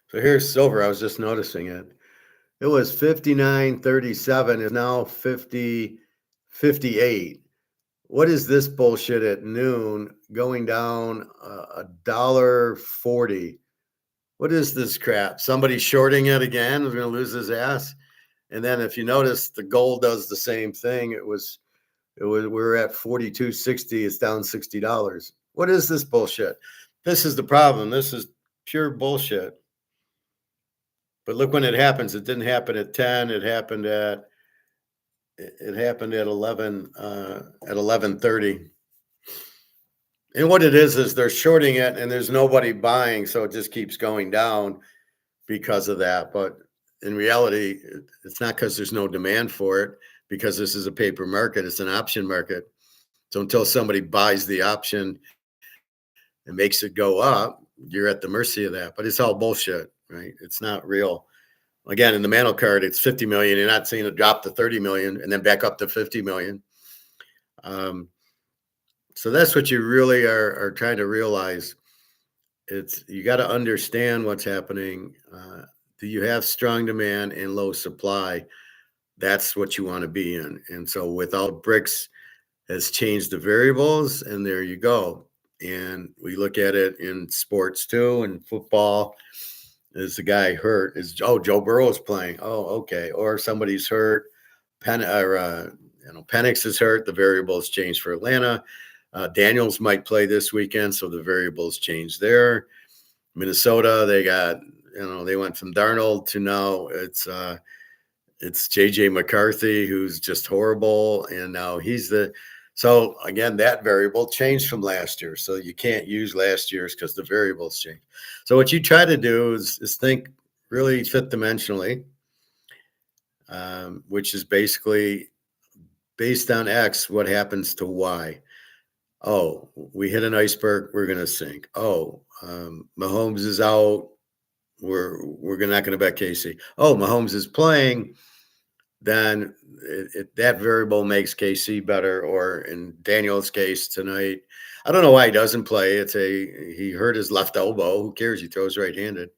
So here's silver. I was just noticing it. It was 59.37, is now 50.58. What is this bullshit at noon going down $1.40? What is this crap? Somebody shorting it again is going to lose his ass. And then if you notice, the gold does the same thing. We're at 42.60. It's down $60. What is this bullshit? This is the problem. This is pure bullshit. But look, when it happens, it didn't happen at 10. It happened at 11 at 11:30. And what it is they're shorting it and there's nobody buying, so it just keeps going down because of that. But in reality, it's not because there's no demand for it, because this is a paper market, it's an option market. So until somebody buys the option and makes it go up, you're at the mercy of that. But it's all bullshit, right? It's not real. Again, in the mantle card, it's 50 million. You're not seeing it drop to 30 million and then back up to 50 million. So that's what you really are trying to realize. You got to understand what's happening. Do you have strong demand and low supply? That's what you want to be in. And so without BRICS has changed the variables, and there you go. And we look at it in sports too, and football. Is the guy hurt? Joe Burrow's playing? Oh, okay. Or somebody's hurt. Penix is hurt. The variables change for Atlanta. Daniels might play this weekend, so the variables change there. Minnesota, they went from Darnold to now it's JJ McCarthy, who's just horrible, and now he's the So again, that variable changed from last year. So you can't use last year's because the variables change. So what you try to do is think really fifth dimensionally, which is basically based on X, what happens to Y? Oh, we hit an iceberg, we're going to sink. Oh, Mahomes is out. We're not going to bet KC. Oh, Mahomes is playing. Then that variable makes KC better. Or in Daniel's case tonight, I don't know why he doesn't play. He hurt his left elbow. Who cares? He throws right-handed.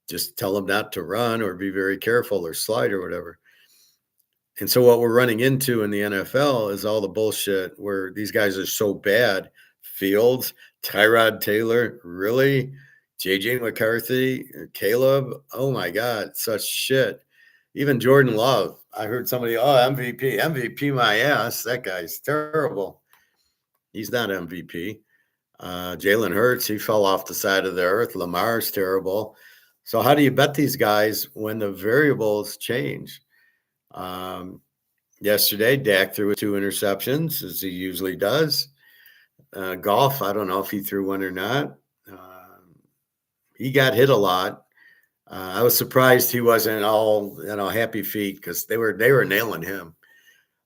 Just tell him not to run or be very careful or slide or whatever. And so what we're running into in the NFL is all the bullshit where these guys are so bad. Fields, Tyrod Taylor, really? JJ McCarthy, Caleb, oh my God, such shit. Even Jordan Love. I heard somebody, oh, MVP my ass. That guy's terrible. He's not MVP. Jalen Hurts, he fell off the side of the earth. Lamar's terrible. So how do you bet these guys when the variables change? Yesterday, Dak threw 2 interceptions, as he usually does. Golf, I don't know if he threw one or not. He got hit a lot. I was surprised he wasn't all happy feet because they were nailing him.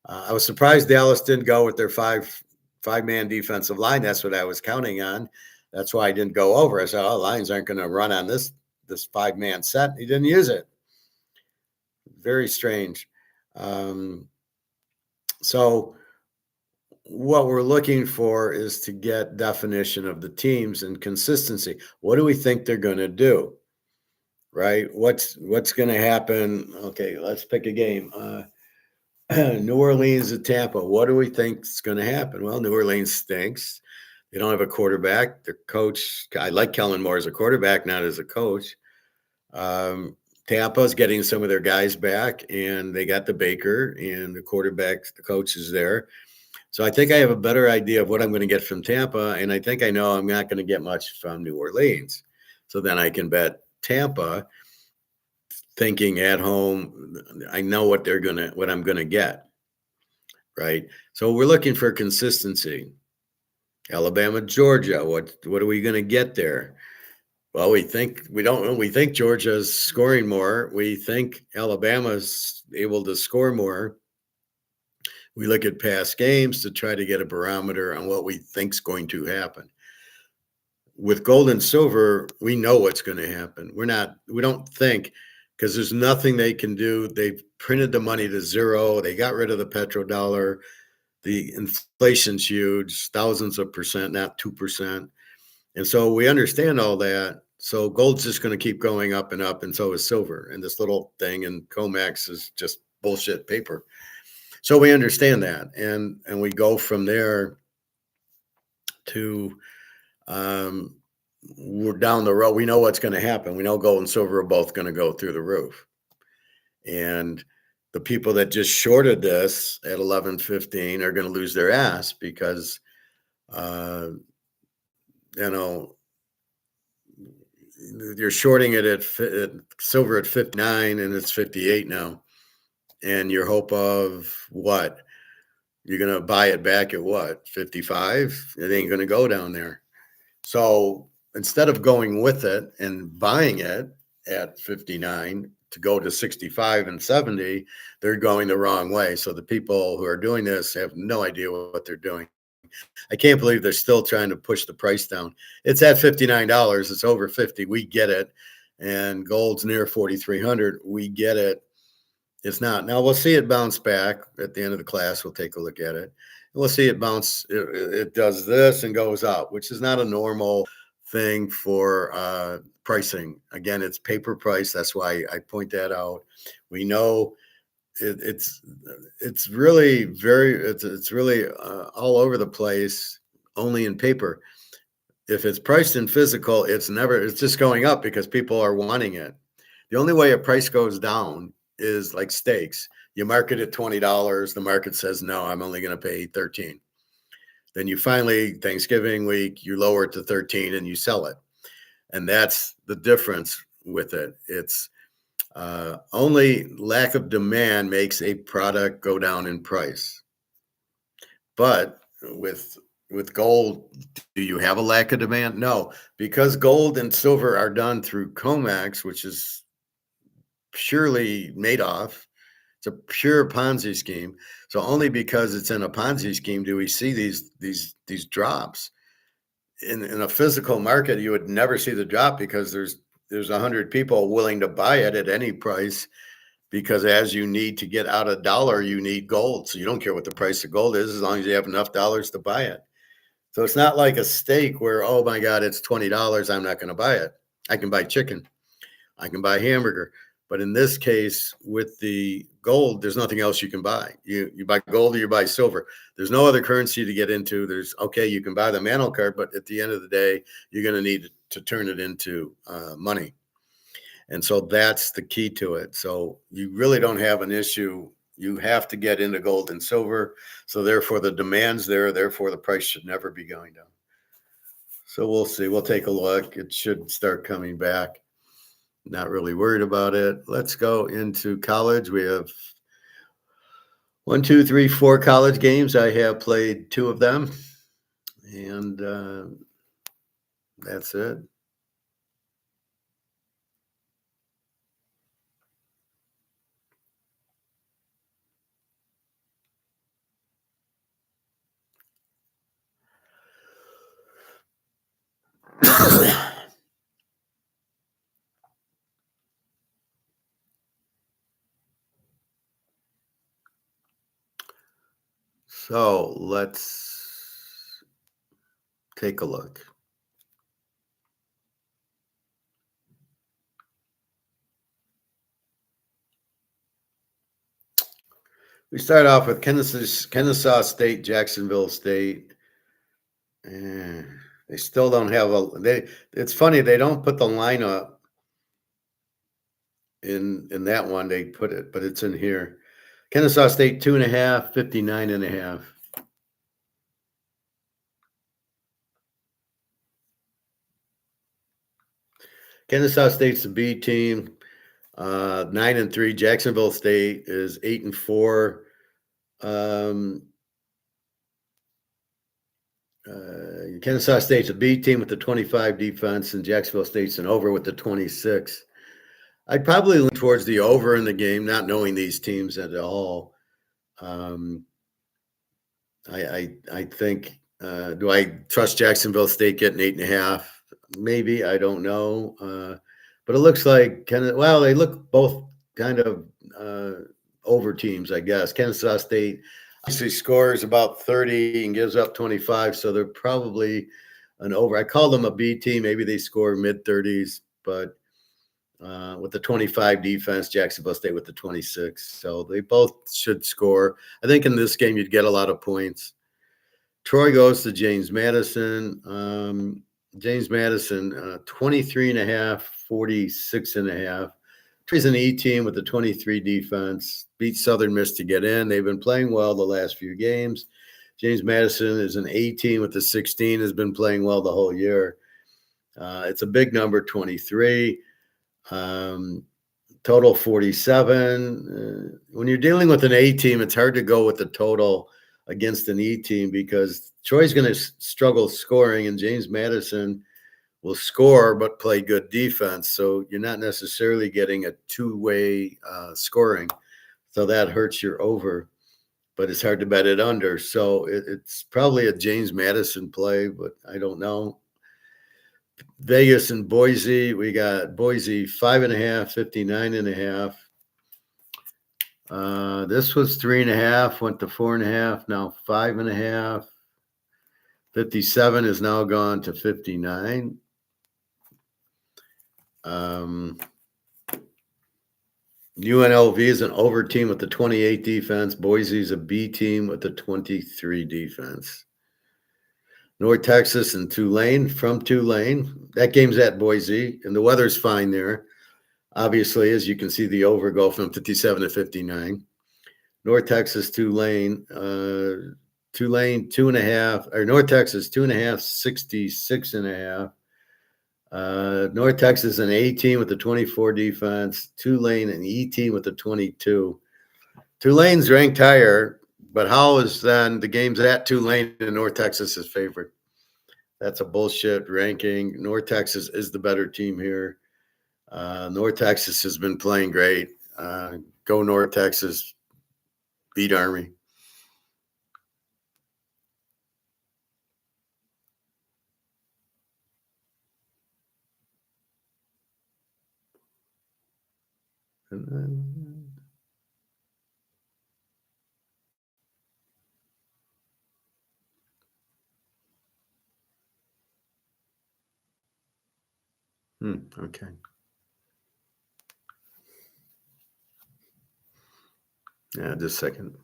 I was surprised Dallas didn't go with their five-man defensive line. That's what I was counting on. That's why I didn't go over. I said, "Oh, Lions aren't going to run on this 5-man set." He didn't use it. Very strange. So what we're looking for is to get definition of the teams and consistency. What do we think they're going to do? Right? What's going to happen? Okay, let's pick a game. New Orleans at Tampa. What do we think is going to happen? Well, New Orleans stinks. They don't have a quarterback. Their coach, I like Kellen Moore as a quarterback, not as a coach. Tampa's getting some of their guys back, and they got the Baker and the quarterback, the coach is there. So I think I have a better idea of what I'm going to get from Tampa, and I think I know I'm not going to get much from New Orleans. So then I can bet Tampa, thinking at home, I know what I'm going to get, right? So we're looking for consistency. Alabama, Georgia, what are we going to get there? Well, we think Georgia's scoring more. We think Alabama's able to score more. We look at past games to try to get a barometer on what we think's going to happen. With gold and silver, we know what's going to happen. We don't think, because there's nothing they can do. They've printed the money to zero. They got rid of the petrodollar. The inflation's huge, thousands of percent, not 2%. And so we understand all that. So gold's just going to keep going up and up, and so is silver. And this little thing in COMEX is just bullshit paper. So we understand that, and we go from there to we're down the road. We know what's going to happen. We know gold and silver are both going to go through the roof. And the people that just shorted this at 11.15 are going to lose their ass because, you're shorting it at silver at 59 and it's 58 now. And your hope of what? You're going to buy it back at what? 55? It ain't going to go down there. So instead of going with it and buying it at 59 to go to 65 and 70, they're going the wrong way. So the people who are doing this have no idea what they're doing. I can't believe they're still trying to push the price down. It's at $59. It's over 50. We get it. And gold's near 4,300. We get it. It's not. Now we'll see it bounce back at the end of the class. We'll take a look at it. We'll see it bounce. It does this and goes up, which is not a normal thing for pricing. Again, it's paper price. That's why I point that out. We know it's really all over the place, only in paper. If it's priced in physical, it's just going up because people are wanting it. The only way a price goes down is like steaks. You market at $20. The market says, no, I'm only going to pay 13. Then you finally, Thanksgiving week, you lower it to 13 and you sell it. And that's the difference with it. It's only lack of demand makes a product go down in price. But with gold, do you have a lack of demand? No, because gold and silver are done through COMEX, which is purely Madoff. It's a pure Ponzi scheme. So only because it's in a Ponzi scheme do we see these drops. In a physical market, you would never see the drop because there's 100 people willing to buy it at any price, because as you need to get out a dollar, you need gold. So you don't care what the price of gold is as long as you have enough dollars to buy it. So it's not like a steak where, oh my God, it's $20. I'm not going to buy it. I can buy chicken. I can buy hamburger. But in this case, with the gold, there's nothing else you can buy. You buy gold or you buy silver. There's no other currency to get into. There's, okay, you can buy the mantle card, but at the end of the day, you're going to need to turn it into money. And so that's the key to it. So you really don't have an issue. You have to get into gold and silver. So therefore the demand's there. Therefore the price should never be going down. So we'll see. We'll take a look. It should start coming back. Not really worried about it. Let's go into college. We have 1, 2, 3, 4 college games. I have played 2 of them. And that's it. So let's take a look. We start off with Kennesaw State, Jacksonville State. They still don't have it's funny, they don't put the line up in that one. They put it, but it's in here. Kennesaw State 2.5, 59.5. Kennesaw State's the B team, 9-3. Jacksonville State is 8-4. Kennesaw State's a B team with the 25 defense, and Jacksonville State's an over with the 26. I'd probably lean towards the over in the game, not knowing these teams at all. I think. Do I trust Jacksonville State getting 8.5? Maybe, I don't know. But it looks like they look both kind of over teams, I guess. Kennesaw State obviously scores about 30 and gives up 25, so they're probably an over. I call them a B team. Maybe they score mid-30s, but with the 25 defense, Jacksonville State with the 26. So they both should score. I think in this game you'd get a lot of points. Troy goes to James Madison. James Madison, 23.5, 46.5. Troy's an E team with the 23 defense. Beat Southern Miss to get in. They've been playing well the last few games. James Madison is an A team with the 16, has been playing well the whole year. It's a big number, 23. Total 47. When you're dealing with an A team, it's hard to go with the total against an E team because Troy's going to struggle scoring, and James Madison will score but play good defense. So you're not necessarily getting a two-way scoring. So that hurts your over, but it's hard to bet it under. So it's probably a James Madison play, but I don't know. Vegas and Boise, we got Boise 5.5, 59.5. This was 3.5, went to 4.5, now 5.5. 57 is now gone to 59. UNLV is an over team with the 28 defense. Boise's a B team with the 23 defense. North Texas and Tulane, from Tulane. That game's at Boise, and the weather's fine there. Obviously, as you can see, the over go from 57 to 59. North Texas, Tulane. Tulane, 2.5, or North Texas, 2.5, 66.5. North Texas, an A team with the 24 defense. Tulane, an E team with the 22. Tulane's ranked higher. But how is then the game's at Tulane and North Texas is favored? That's a bullshit ranking. North Texas is the better team here. North Texas has been playing great. Go North Texas, beat Army. And then, okay. Yeah, just a second.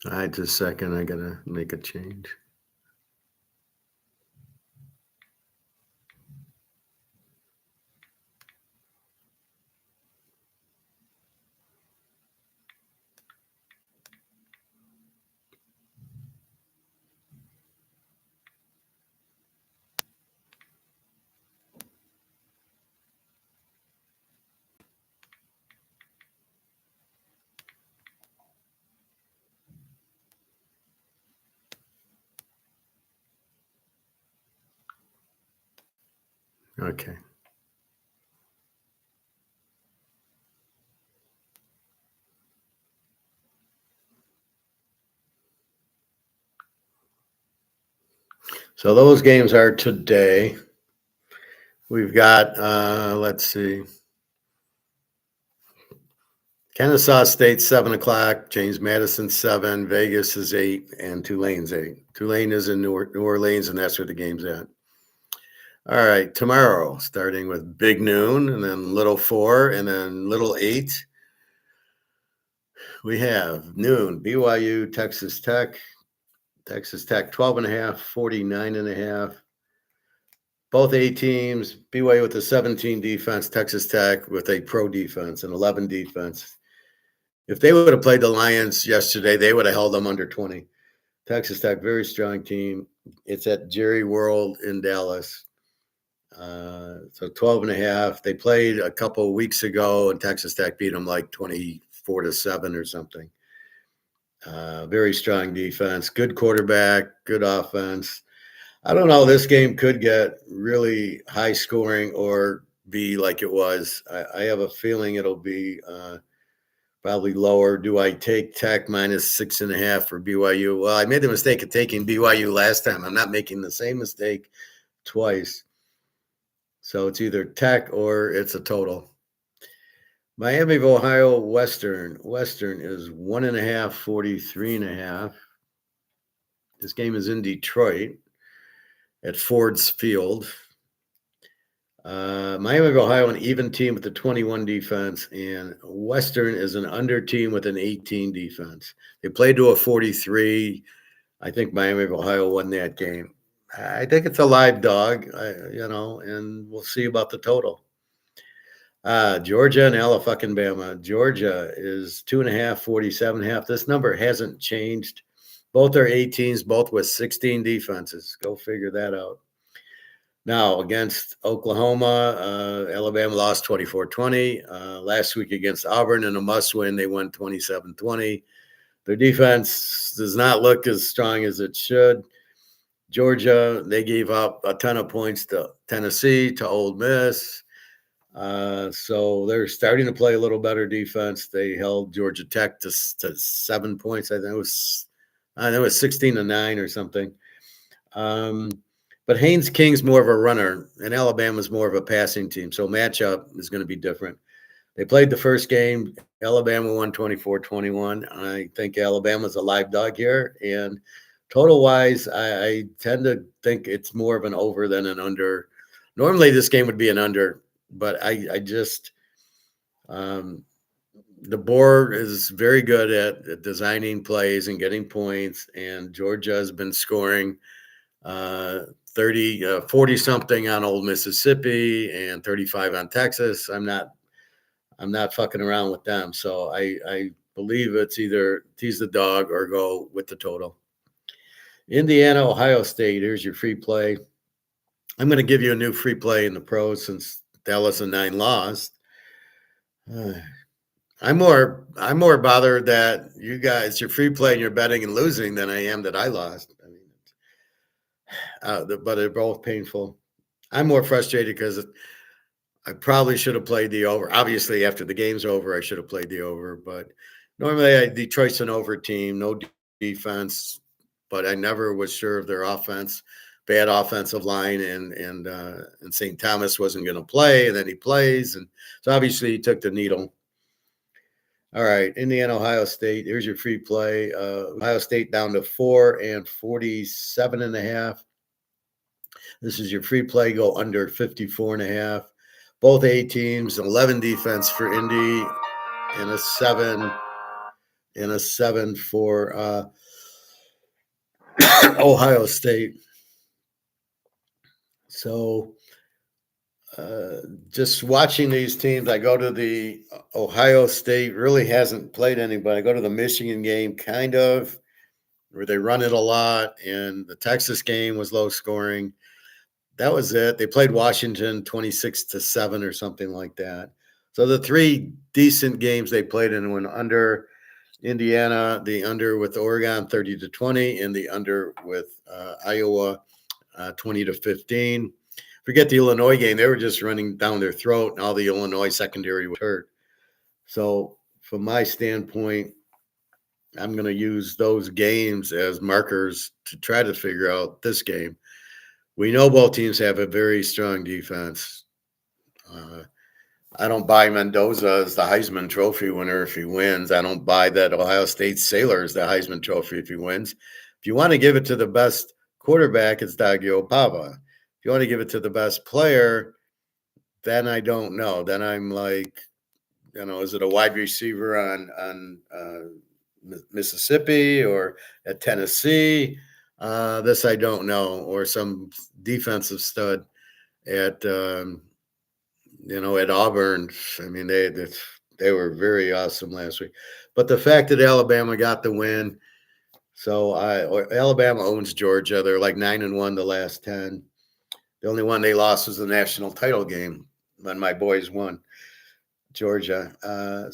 All right, just a second. I gotta make a change. Okay. So those games are today. We've got, let's see, Kennesaw State 7 o'clock, James Madison 7, Vegas is 8, and Tulane's 8. Tulane is in New Orleans, and that's where the game's at. All right, tomorrow, starting with Big Noon, and then Little 4, and then Little 8. We have noon, BYU, Texas Tech. Texas Tech 12.5, 49.5. Both A teams, BYU with a 17 defense, Texas Tech with a pro defense, an 11 defense. If they would have played the Lions yesterday, they would have held them under 20. Texas Tech, very strong team. It's at Jerry World in Dallas. So 12.5. They played a couple of weeks ago, and Texas Tech beat them like 24-7 or something. Very strong defense, good quarterback, good offense. I don't know. This game could get really high scoring or be like it was. I have a feeling it'll be probably lower. Do I take Tech minus 6.5 for BYU? Well, I made the mistake of taking BYU last time. I'm not making the same mistake twice. So it's either Tech or it's a total. Miami of Ohio, Western. Western is 1.5, 43.5. This game is in Detroit at Ford's Field. Miami of Ohio, an even team with a 21 defense, and Western is an under team with an 18 defense. They played to a 43. I think Miami of Ohio won that game. I think it's a live dog, and we'll see about the total. Georgia and Alabama. Georgia is 2.5, 47.5. This number hasn't changed. Both are 18s, both with 16 defenses. Go figure that out. Now, against Oklahoma, Alabama lost 24-20. Last week against Auburn in a must-win, they won 27-20. Their defense does not look as strong as it should. Georgia, they gave up a ton of points to Tennessee, to Ole Miss. So they're starting to play a little better defense. They held Georgia Tech to 7 points. I think it was 16-9 or something. But Haynes King's more of a runner, and Alabama's more of a passing team. So matchup is going to be different. They played the first game. Alabama won 24-21. I think Alabama's a live dog here. And total wise, I tend to think it's more of an over than an under. Normally, this game would be an under, but I just the board is very good at designing plays and getting points, and Georgia has been scoring 40 something on Old Mississippi and 35 on Texas. I'm not fucking around with them. So I believe it's either tease the dog or go with the total. Indiana, Ohio State. Here's your free play. I'm going to give you a new free play in the pros since Dallas and 9 lost. I'm more bothered that you guys, you're free play and you're betting and losing than I am that I lost. I mean, but they're both painful. I'm more frustrated because I probably should have played the over. Obviously, after the game's over, I should have played the over. But normally, Detroit's an over team, no defense. But I never was sure of their offense. Bad offensive line, and St. Thomas wasn't going to play, and then he plays, and so obviously he took the needle. All right, Indiana, Ohio State. Here's your free play. Ohio State down to 4 and 47.5. This is your free play. Go under 54.5. Both A teams, 11 defense for Indy, and a 7 for Ohio State. So just watching these teams, I go to the Ohio State, really hasn't played anybody. I go to the Michigan game, kind of, where they run it a lot, and the Texas game was low scoring. That was it. They played Washington 26-7 or something like that. So the 3 decent games they played in went under. Indiana, the under with Oregon 30-20, and the under with Iowa 20-15. Forget the Illinois game. They were just running down their throat, and all the Illinois secondary was hurt. So from my standpoint, I'm going to use those games as markers to try to figure out this game. We know both teams have a very strong defense. I don't buy Mendoza as the Heisman Trophy winner if he wins. I don't buy that Ohio State Sailor is the Heisman Trophy if he wins. If you want to give it to the best quarterback, it's Tagovailoa. If you want to give it to the best player, then I don't know. Then I'm like, is it a wide receiver on Mississippi or at Tennessee? This I don't know, or some defensive stud at at Auburn. I mean, they were very awesome last week. But the fact that Alabama got the win, so Alabama owns Georgia. They're like 9-1 the last 10. The only one they lost was the national title game when my boys won, Georgia. I'm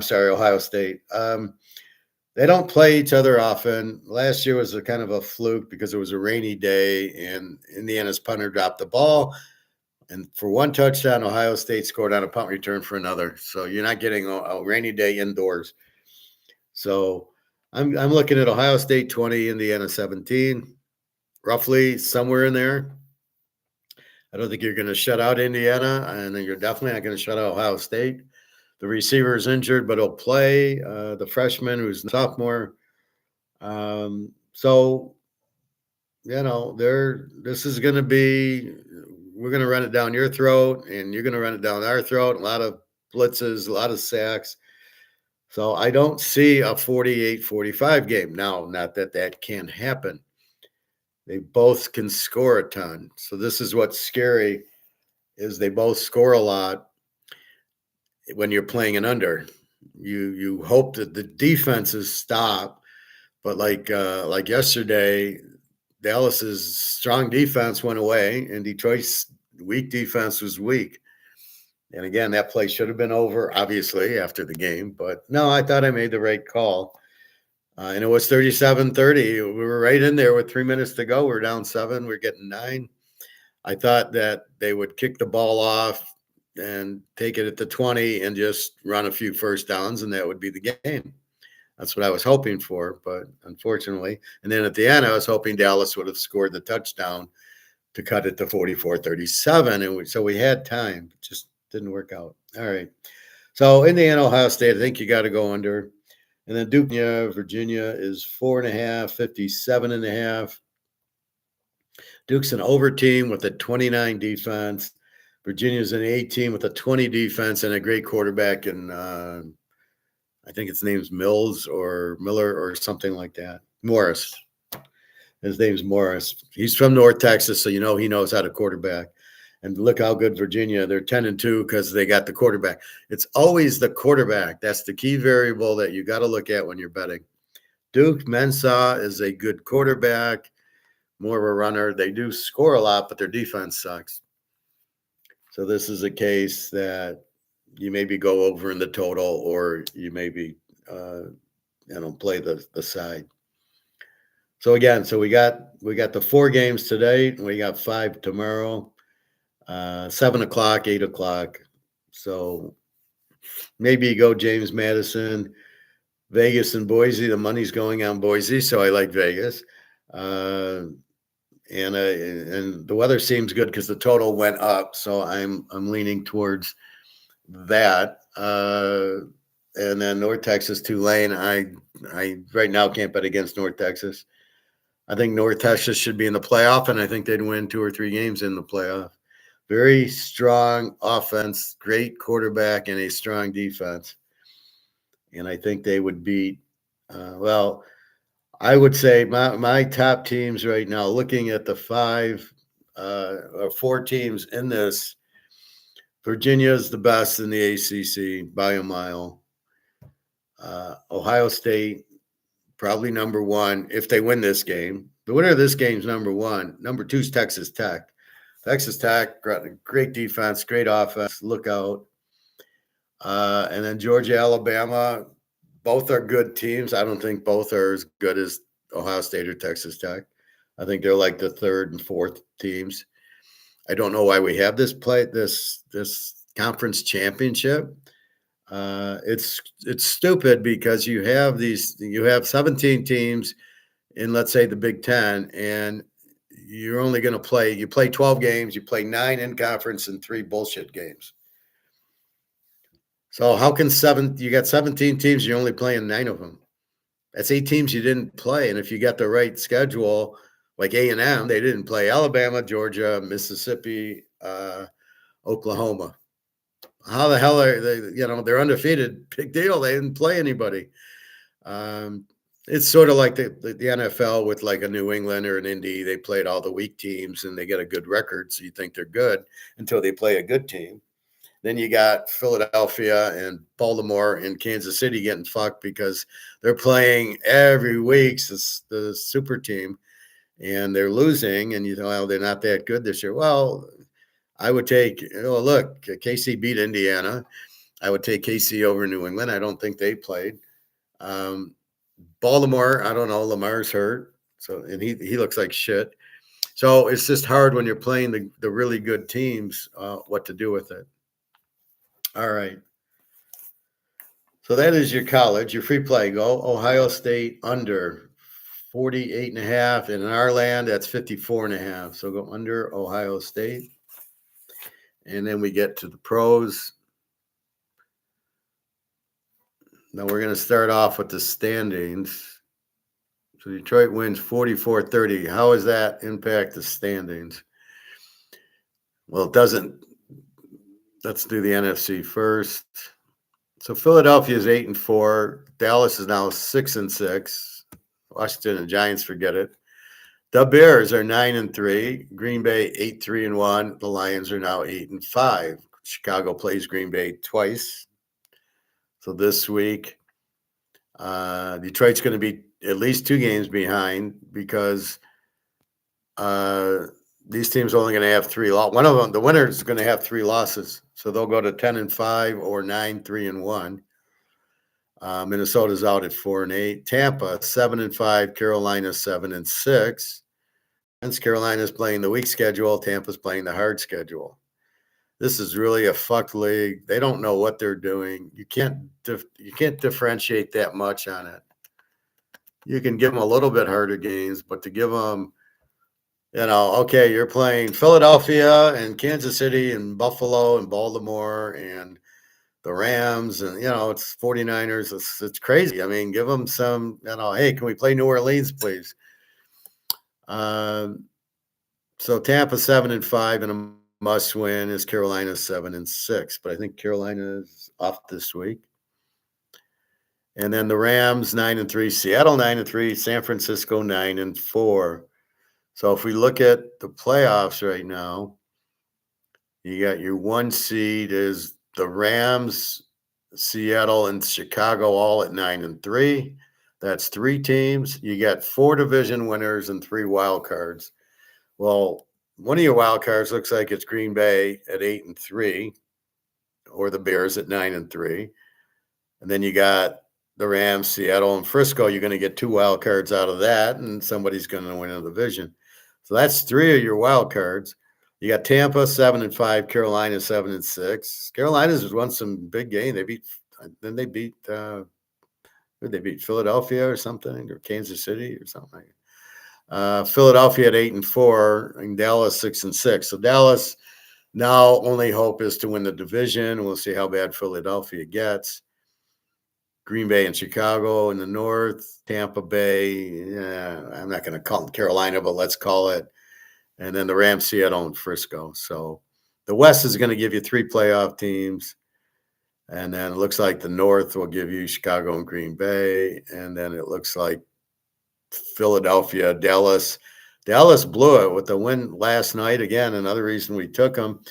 sorry, Ohio State. They don't play each other often. Last year was a kind of a fluke because it was a rainy day, and Indiana's punter dropped the ball. And for one touchdown, Ohio State scored on a punt return for another. So you're not getting a rainy day indoors. So I'm looking at Ohio State 20, Indiana 17, roughly somewhere in there. I don't think you're going to shut out Indiana, and then you're definitely not going to shut out Ohio State. The receiver is injured, but he'll play. The freshman, who's a sophomore. This is going to be, we're going to run it down your throat, and you're going to run it down our throat. A lot of blitzes, a lot of sacks. So I don't see a 48-45 game. Now, not that can't happen. They both can score a ton. So this is what's scary, is they both score a lot when you're playing an under. You hope that the defenses stop, but like yesterday, Dallas's strong defense went away, and Detroit's weak defense was weak. And again, that play should have been over, obviously, after the game. But no, I thought I made the right call. And it was 37-30. We were right in there with 3 minutes to go. We're down 7. We're getting 9. I thought that they would kick the ball off and take it at the 20 and just run a few first downs, and that would be the game. That's what I was hoping for, but unfortunately. And then at the end, I was hoping Dallas would have scored the touchdown to cut it to 44-37. And so we had time, just Didn't work out. All right. So Indiana, Ohio State, I think you got to go under. And then Duke, Virginia is 4.5, 57.5. Duke's an over team with a 29 defense. Virginia's an 18 with a 20 defense and a great quarterback. And I think his name's Mills or Miller or something like that. Morris. His name's Morris. He's from North Texas, so you know he knows how to quarterback. And look how good Virginia. They're 10-2 because they got the quarterback. It's always the quarterback. That's the key variable that you got to look at when you're betting. Duke ncaa is a good quarterback, more of a runner. They do score a lot, but their defense sucks. So this is a case that you maybe go over in the total, or you maybe play the side. So again, we got the 4 games today, and we got 5 tomorrow. 7 o'clock, 8 o'clock. So maybe you go James Madison, Vegas, and Boise. The money's going on Boise, so I like Vegas. And the weather seems good because the total went up, so I'm leaning towards that. And then North Texas, Tulane. I right now can't bet against North Texas. I think North Texas should be in the playoff, and I think they'd win 2 or 3 games in the playoff. Very strong offense, great quarterback, and a strong defense. And I think they would beat, I would say my top teams right now, looking at the 5 or 4 teams in this, Virginia is the best in the ACC by a mile. Ohio State, probably number 1 if they win this game. The winner of this game is number 1. Number 2 is Texas Tech. Texas Tech, great defense, great offense. Look out. And then Georgia, Alabama, both are good teams. I don't think both are as good as Ohio State or Texas Tech. I think they're like the 3rd and 4th teams. I don't know why we have this conference championship. It's stupid because you have 17 teams in, let's say, the Big Ten, and you're only going to play 12 games. You play 9 in conference and 3 bullshit games. So how can you got 17 teams, you're only playing 9 of them? That's 8 teams you didn't play. And if you got the right schedule, like A&M, they didn't play Alabama, Georgia, Mississippi, Oklahoma. How the hell are they? They're undefeated. Big deal. They didn't play anybody. It's sort of like the NFL with like a New England or an Indy. They played all the weak teams and they get a good record. So you think they're good until they play a good team. Then you got Philadelphia and Baltimore and Kansas City getting fucked because they're playing every week the super team and they're losing. And you know, well, they're not that good this year. Well, I would take, look, KC beat Indiana. I would take KC over New England. I don't think they played. Baltimore, I don't know. Lamar's hurt, and he looks like shit. So it's just hard when you're playing the really good teams what to do with it. All right. So that is your college, your free play. Go Ohio State under 48.5. And in our land, that's 54.5. So go under Ohio State. And then we get to the pros. Now we're going to start off with the standings. So Detroit wins 44-30. How does that impact the standings? Well, it doesn't. Let's do the NFC first. So Philadelphia is 8-4. Dallas is now 6-6. Washington and Giants, forget it. The Bears are 9-3. Green Bay 8-3-1. The Lions are now 8-5. Chicago plays Green Bay twice. So this week, Detroit's going to be at least 2 games behind because these teams are only going to have 3 losses. One of them, the winner, is going to have 3 losses. So they'll go to 10-5 or 9-3-1. Minnesota's out at 4-8. Tampa 7-5. Carolina 7-6. Since Carolina's playing the weak schedule, Tampa's playing the hard schedule. This is really a fucked league. They don't know what they're doing. You can't differentiate that much on it. You can give them a little bit harder games, but to give them Okay, you're playing Philadelphia and Kansas City and Buffalo and Baltimore and the Rams and it's 49ers. It's crazy. I mean, give them some, hey, can we play New Orleans, please? Um, so Tampa 7-5 and a must win is Carolina 7-6, but I think Carolina's off this week. And then the Rams 9-3, Seattle 9-3, San Francisco 9-4. So if we look at the playoffs right now, you got your one seed is the Rams, Seattle, and Chicago all at 9-3. That's three teams. You got four division winners and three wild cards. Well, one of your wild cards looks like it's Green Bay at 8-3, or the Bears at 9-3. And then you got the Rams, Seattle, and Frisco. You're going to get two wild cards out of that, and somebody's going to win a division. So that's three of your wild cards. You got Tampa 7-5, Carolina 7-6. Carolina's won some big games. They beat Philadelphia or something, or Kansas City or something like that. Philadelphia at 8-4, and Dallas 6-6. So Dallas now only hope is to win the division. We'll see how bad Philadelphia gets. Green Bay and Chicago in the north, Tampa Bay. Yeah, I'm not going to call it Carolina, but let's call it. And then the Rams, Seattle, and Frisco. So the West is going to give you three playoff teams. And then it looks like the North will give you Chicago and Green Bay. And then it looks like Philadelphia, Dallas. Dallas blew it with the win last night. Again, another reason we took them.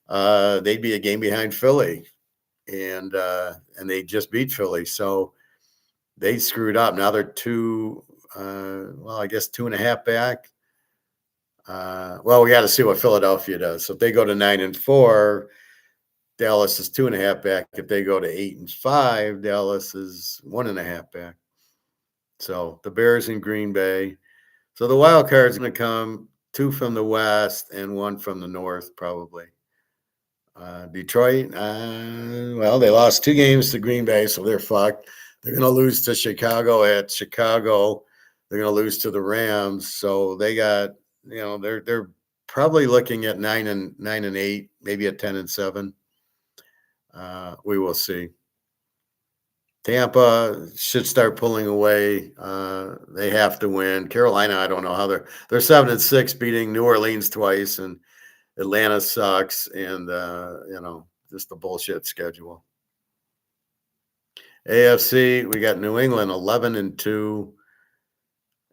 They'd be a game behind Philly. And they just beat Philly. So they screwed up. Now they're two, I guess 2.5 back. We got to see what Philadelphia does. So if they go to 9-4, Dallas is 2.5 back. If they go to 8-5, Dallas is 1.5 back. So the Bears and Green Bay. So the wild card is going to come two from the West and one from the North, probably. Detroit, they lost 2 games to Green Bay, so they're fucked. They're going to lose to Chicago at Chicago. They're going to lose to the Rams. So they got, they're probably looking at 9-8, maybe at 10-7. We will see. Tampa should start pulling away. They have to win. Carolina, I don't know how they're 7-6, beating New Orleans twice, and Atlanta sucks, and just a bullshit schedule. AFC, we got New England 11-2,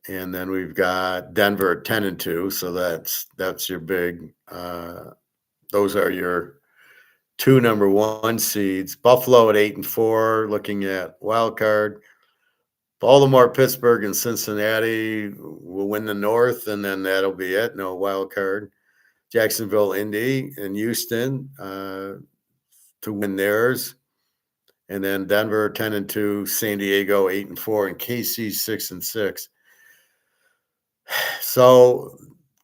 and then we've got Denver at 10-2. So that's your big. Those are your 2 number 1 seeds. Buffalo at 8-4, looking at wild card. Baltimore, Pittsburgh, and Cincinnati will win the North, and then that'll be it. No wild card. Jacksonville, Indy, and Houston to win theirs. And then Denver 10-2, San Diego 8-4, and KC 6-6. So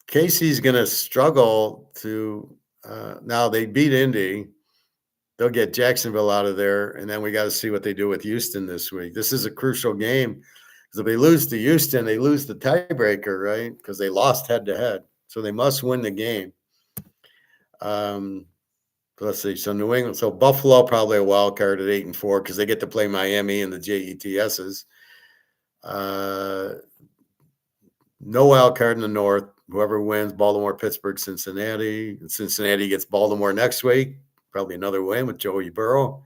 KC's going to struggle to now they beat Indy. They'll get Jacksonville out of there, and then we got to see what they do with Houston this week. This is a crucial game because if they lose to Houston, they lose the tiebreaker, right? Because they lost head-to-head. So they must win the game. Let's see. So New England, so Buffalo probably a wild card at 8-4 because they get to play Miami and the JETSs. No wild card in the North. Whoever wins, Baltimore, Pittsburgh, Cincinnati. And Cincinnati gets Baltimore next week. Probably another win with Joey Burrow.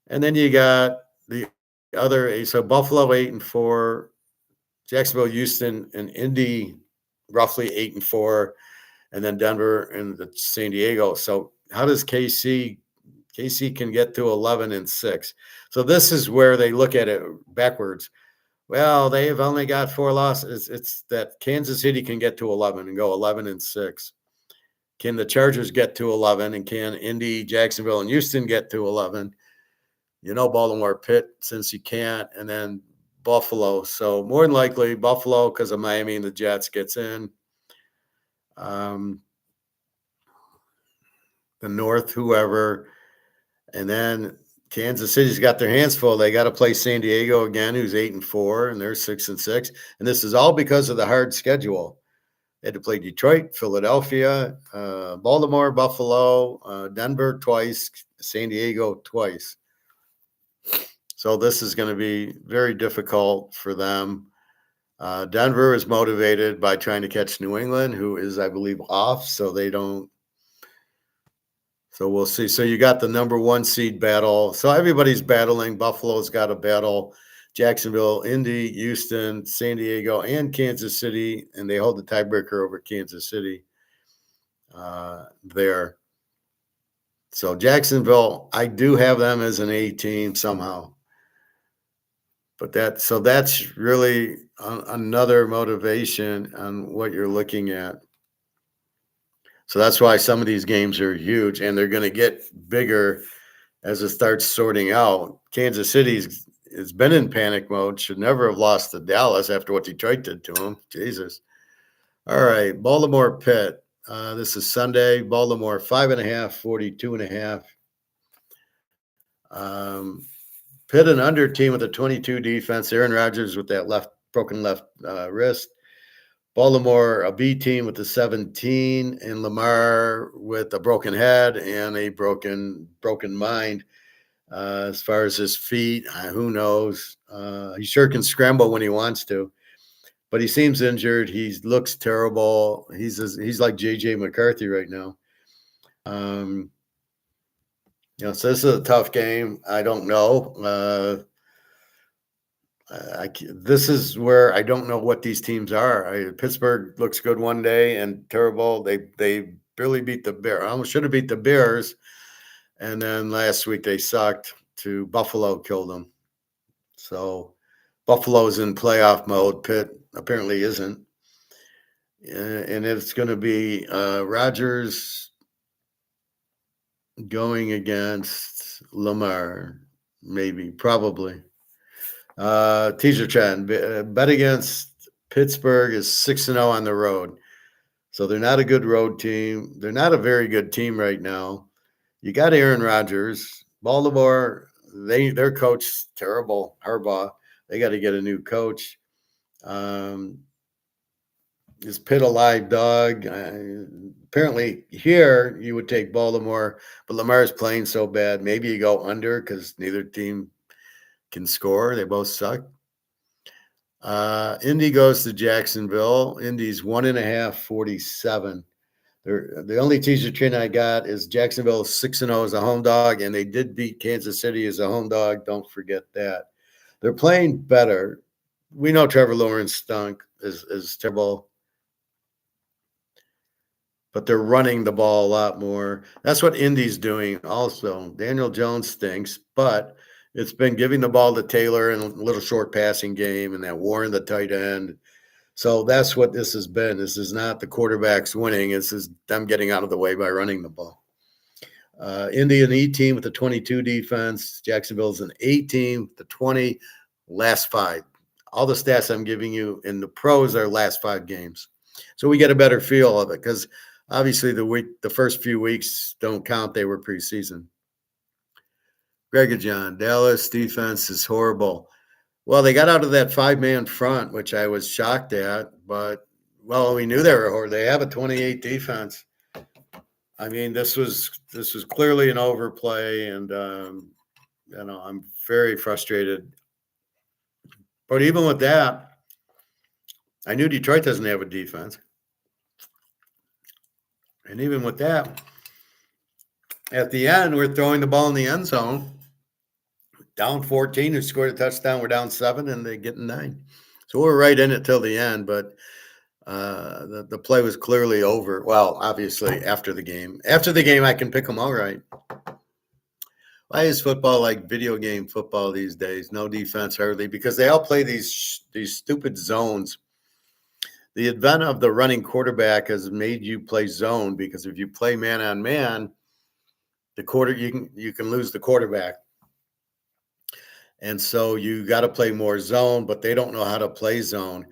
And then you got the other. So Buffalo 8-4, Jacksonville, Houston, and Indy roughly 8-4. And then Denver and the San Diego. So how does KC can get to 11-6? So this is where they look at it backwards. Well, they've only got 4 losses. It's that Kansas City can get to 11 and go 11-6. Can the Chargers get to 11? And can Indy, Jacksonville, and Houston get to 11? Baltimore, Pitt, since you can't, and then Buffalo. So more than likely Buffalo because of Miami and the Jets gets in. The North, whoever, and then Kansas City's got their hands full. They got to play San Diego again, who's 8-4, and they're 6-6. And this is all because of the hard schedule. They had to play Detroit, Philadelphia, Baltimore, Buffalo, Denver twice, San Diego twice. So this is going to be very difficult for them. Denver is motivated by trying to catch New England, who is, I believe, off, so they don't. So we'll see. So you got the number 1 seed battle. So everybody's battling. Buffalo's got a battle. Jacksonville, Indy, Houston, San Diego, and Kansas City, and they hold the tiebreaker over Kansas City there. So Jacksonville, I do have them as an A team somehow. But that's really another motivation on what you're looking at. So that's why some of these games are huge, and they're going to get bigger as it starts sorting out. Kansas City's has been in panic mode, should never have lost to Dallas after what Detroit did to them. Jesus. All right, Baltimore Pitt. This is Sunday. Baltimore 5.5, 42.5. Pitt an under team with a 22 defense. Aaron Rodgers with that broken left wrist. Baltimore a B team with a 17, and Lamar with a broken head and a broken mind. As far as his feet, who knows? He sure can scramble when he wants to, but he seems injured. He looks terrible. He's like J.J. McCarthy right now. So this is a tough game. I don't know. This is where I don't know what these teams are. Pittsburgh looks good one day and terrible. They barely beat the Bears. Almost should have beat the Bears, and then last week they sucked. Buffalo killed them. So Buffalo's in playoff mode. Pitt apparently isn't. And it's going to be Rodgers going against Lamar, maybe, probably. Teaser trend. Bet against Pittsburgh is 6-0 on the road. So they're not a good road team. They're not a very good team right now. You got Aaron Rodgers. Baltimore, their coach terrible, Harbaugh. They got to get a new coach. Is Pitt a live dog? Apparently here you would take Baltimore, but Lamar's playing so bad. Maybe you go under because neither team can score. They both suck. Indy goes to Jacksonville. Indy's 1.5, 47. The only teaser trend I got is Jacksonville 6-0 as a home dog, and they did beat Kansas City as a home dog. Don't forget that. They're playing better. We know Trevor Lawrence stunk, is terrible, but they're running the ball a lot more. That's what Indy's doing also. Daniel Jones stinks, but it's been giving the ball to Taylor in a little short passing game and that Warren, the tight end. So that's what this has been. This is not the quarterbacks winning. This is them getting out of the way by running the ball. Indy an E team with a 22 defense. Jacksonville's an A team with the 20 last 5. All the stats I'm giving you in the pros are last 5 games. So we get a better feel of it because obviously the first few weeks don't count. They were preseason. Greg and John, Dallas defense is horrible. Well, they got out of that 5-man front, which I was shocked at, but we knew they were horrible. They have a 28 defense. I mean, this was clearly an overplay, and I'm very frustrated. But even with that, I knew Detroit doesn't have a defense, and even with that, at the end, we're throwing the ball in the end zone. Down 14, who scored a touchdown. We're down 7, and they get 9. So we're right in it till the end, but the play was clearly over. Well, obviously, after the game. After the game, I can pick them all right. Why is football like video game football these days? No defense hardly, because they all play these stupid zones. The advent of the running quarterback has made you play zone because if you play man on man, you can lose the quarterback. And so you got to play more zone, but they don't know how to play zone.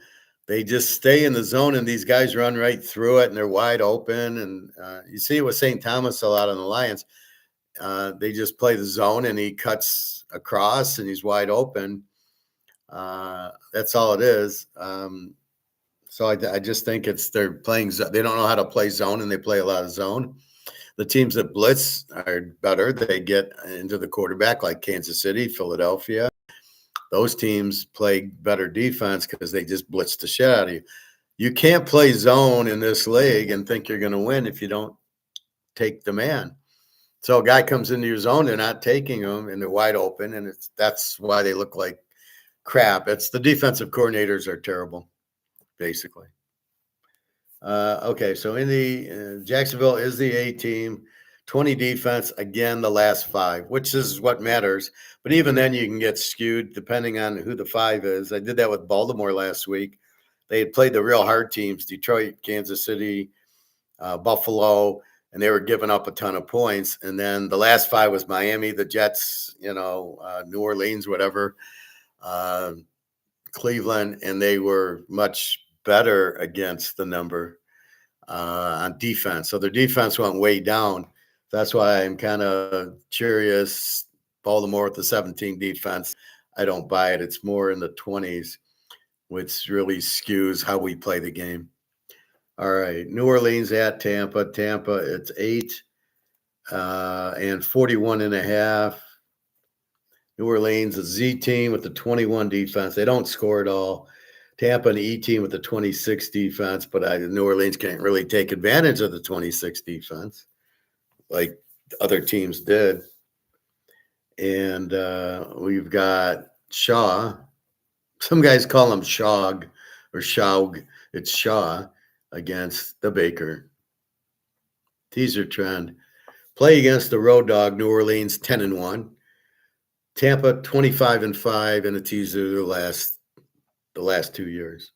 They just stay in the zone, and these guys run right through it, and they're wide open. And you see it with St. Thomas a lot on the Lions. They just play the zone, and he cuts across, and he's wide open. That's all it is. So I just think they're playing. They don't know how to play zone, and they play a lot of zone. The teams that blitz are better. They get into the quarterback, like Kansas City, Philadelphia. Those teams play better defense because they just blitz the shit out of you. You can't play zone in this league and think you're going to win if you don't take the man. So a guy comes into your zone, they're not taking them, and they're wide open, and that's why they look like crap. It's the defensive coordinators are terrible, basically. Okay, so in the Jacksonville is the A team, 20 defense, again, the last 5, which is what matters. But even then, you can get skewed depending on who the 5 is. I did that with Baltimore last week. They had played the real hard teams, Detroit, Kansas City, Buffalo, and they were giving up a ton of points. And then the last 5 was Miami, the Jets, New Orleans, whatever, Cleveland, and they were much better against the number on defense. So their defense went way down. That's why I'm kind of curious. Baltimore with the 17 defense, I don't buy it. It's more in the 20s, which really skews how we play the game. All right, New Orleans at Tampa. Tampa, it's 8 and 41.5. New Orleans, a Z team with the 21 defense. They don't score at all. Tampa, an E team with the 26 defense, but New Orleans can't really take advantage of the 26 defense like other teams did. And we've got Shaw. Some guys call him Shog or Shaug. It's Shaw against the Baker. Teaser trend. Play against the road dog, New Orleans, 10-1. Tampa, 25-5 in a teaser the last 2 years.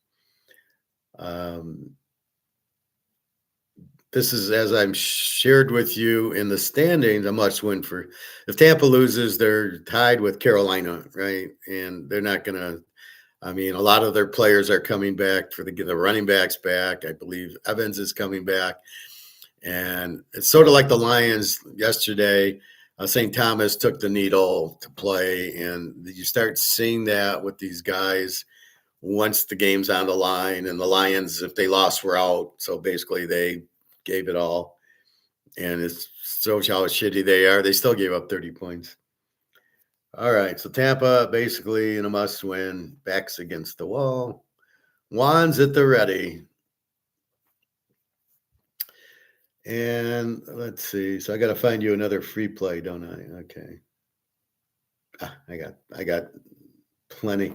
This is, as I'm shared with you in the standings, a must win for. If Tampa loses, they're tied with Carolina, right? And they're not going to. I mean, a lot of their players are coming back for the running backs back. I believe Evans is coming back. And it's sort of like the Lions yesterday. St. Thomas took the needle to play, and you start seeing that with these guys once the game's on the line. And the Lions, if they lost, were out. So basically they gave it all. And it shows how shitty they are. They still gave up 30 points. All right, so Tampa basically in a must-win, backs against the wall. Juan's at the ready. And let's see. So I got to find you another free play, don't I? Okay. I got plenty.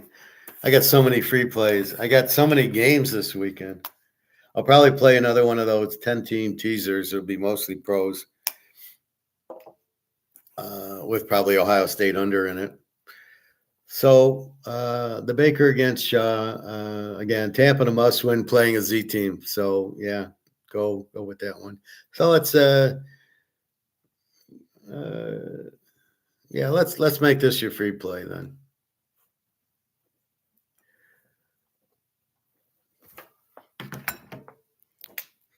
I got so many free plays. I got so many games this weekend. I'll probably play another one of those 10-team teasers. It'll be mostly pros with probably Ohio State under in it. So the Baker against Shaw. Again, Tampa a must-win playing a Z team. So, yeah. Go with that one. So let's let's make this your free play then.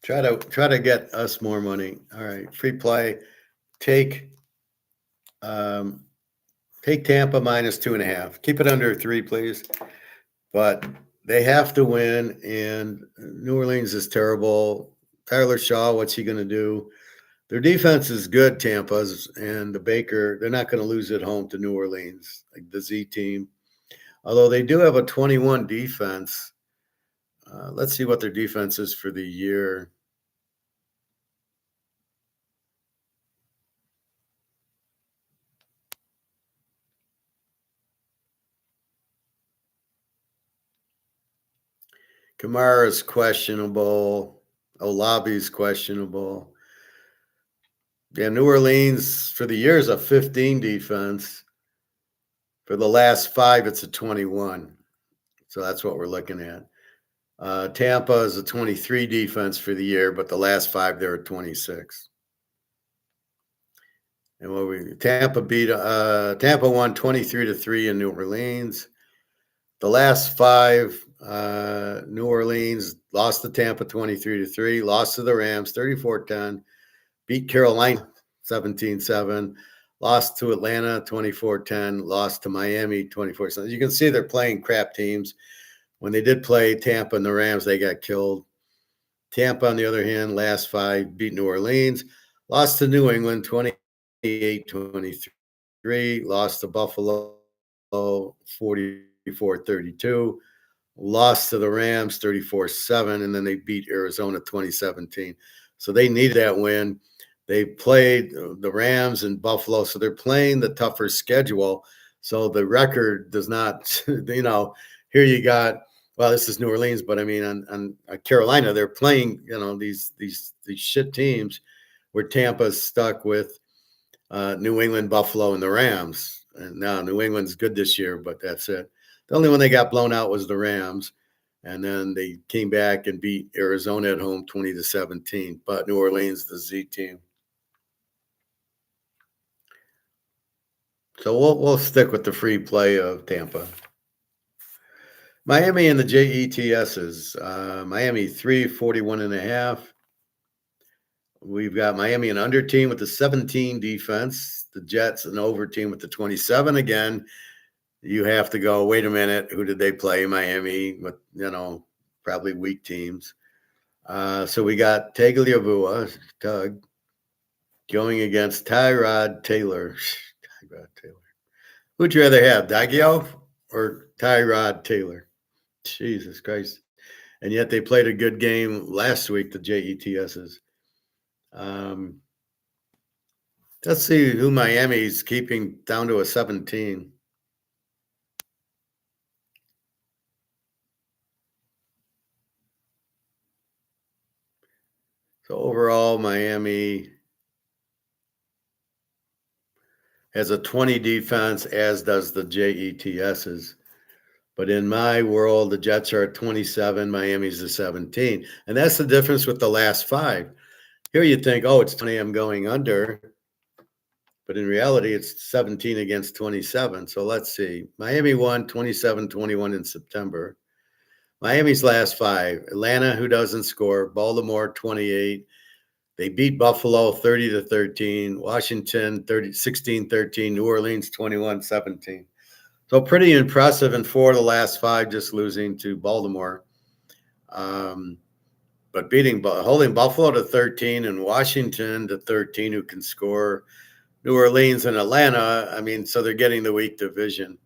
Try to get us more money. All right, free play. Take Tampa -2.5. Keep it under 3, please. But they have to win, and New Orleans is terrible. Tyler Shaw, what's he going to do? Their defense is good, Tampa's, and the Baker, they're not going to lose at home to New Orleans, like the Z team. Although they do have a 21 defense. Let's see what their defense is for the year. Kamara's questionable. Olabi's questionable. Yeah, New Orleans for the year is a 15 defense. For the last 5, it's a 21. So that's what we're looking at. Tampa is a 23 defense for the year, but the last 5, they're at 26. And Tampa won 23-3 in New Orleans. The last 5, New Orleans lost to Tampa 23-3, lost to the Rams 34-10, beat Carolina 17-7, lost to Atlanta 24-10, lost to Miami 24-7. You can see they're playing crap teams. when they did play Tampa and the Rams, they got killed. Tampa, on the other hand, last 5 beat New Orleans, lost to New England 28-23, lost to Buffalo 44-32, lost to the Rams 34-7, and then they beat Arizona 2017. So they needed that win. They played the Rams and Buffalo, so they're playing the tougher schedule. So the record does not, here you got, well, this is New Orleans, but I mean, on Carolina, they're playing, these shit teams where Tampa's stuck with New England, Buffalo, and the Rams. And now New England's good this year, but that's it. The only one they got blown out was the Rams. And then they came back and beat Arizona at home 20-17. But New Orleans, the Z team. So we'll stick with the free play of Tampa. Miami and the JETSs. Miami 341.5. We've got Miami an under team with the 17 defense. The Jets an over team with the 27. Again, you have to go, wait a minute, who did they play? Miami with, probably weak teams. So we got Tagliabue, Tug, going against Tyrod Taylor. Tyrod Taylor. Who'd you rather have, Daggio or Tyrod Taylor? Jesus Christ. And yet they played a good game last week, the JETSs. Let's see who Miami's keeping down to a 17. So overall, Miami has a 20 defense, as does the JETSs. But in my world, the Jets are at 27, Miami's a 17. And that's the difference with the last 5. Here you think, oh, it's 20, I'm going under. But in reality, it's 17 against 27. So let's see. Miami won 27-21 in September. Miami's last 5. Atlanta, who doesn't score. Baltimore, 28. They beat Buffalo 30-13. Washington, 16-13. New Orleans, 21-17. So pretty impressive in 4 of the last 5, just losing to Baltimore. But holding Buffalo to 13 and Washington to 13, who can score. New Orleans and Atlanta, so they're getting the weak division.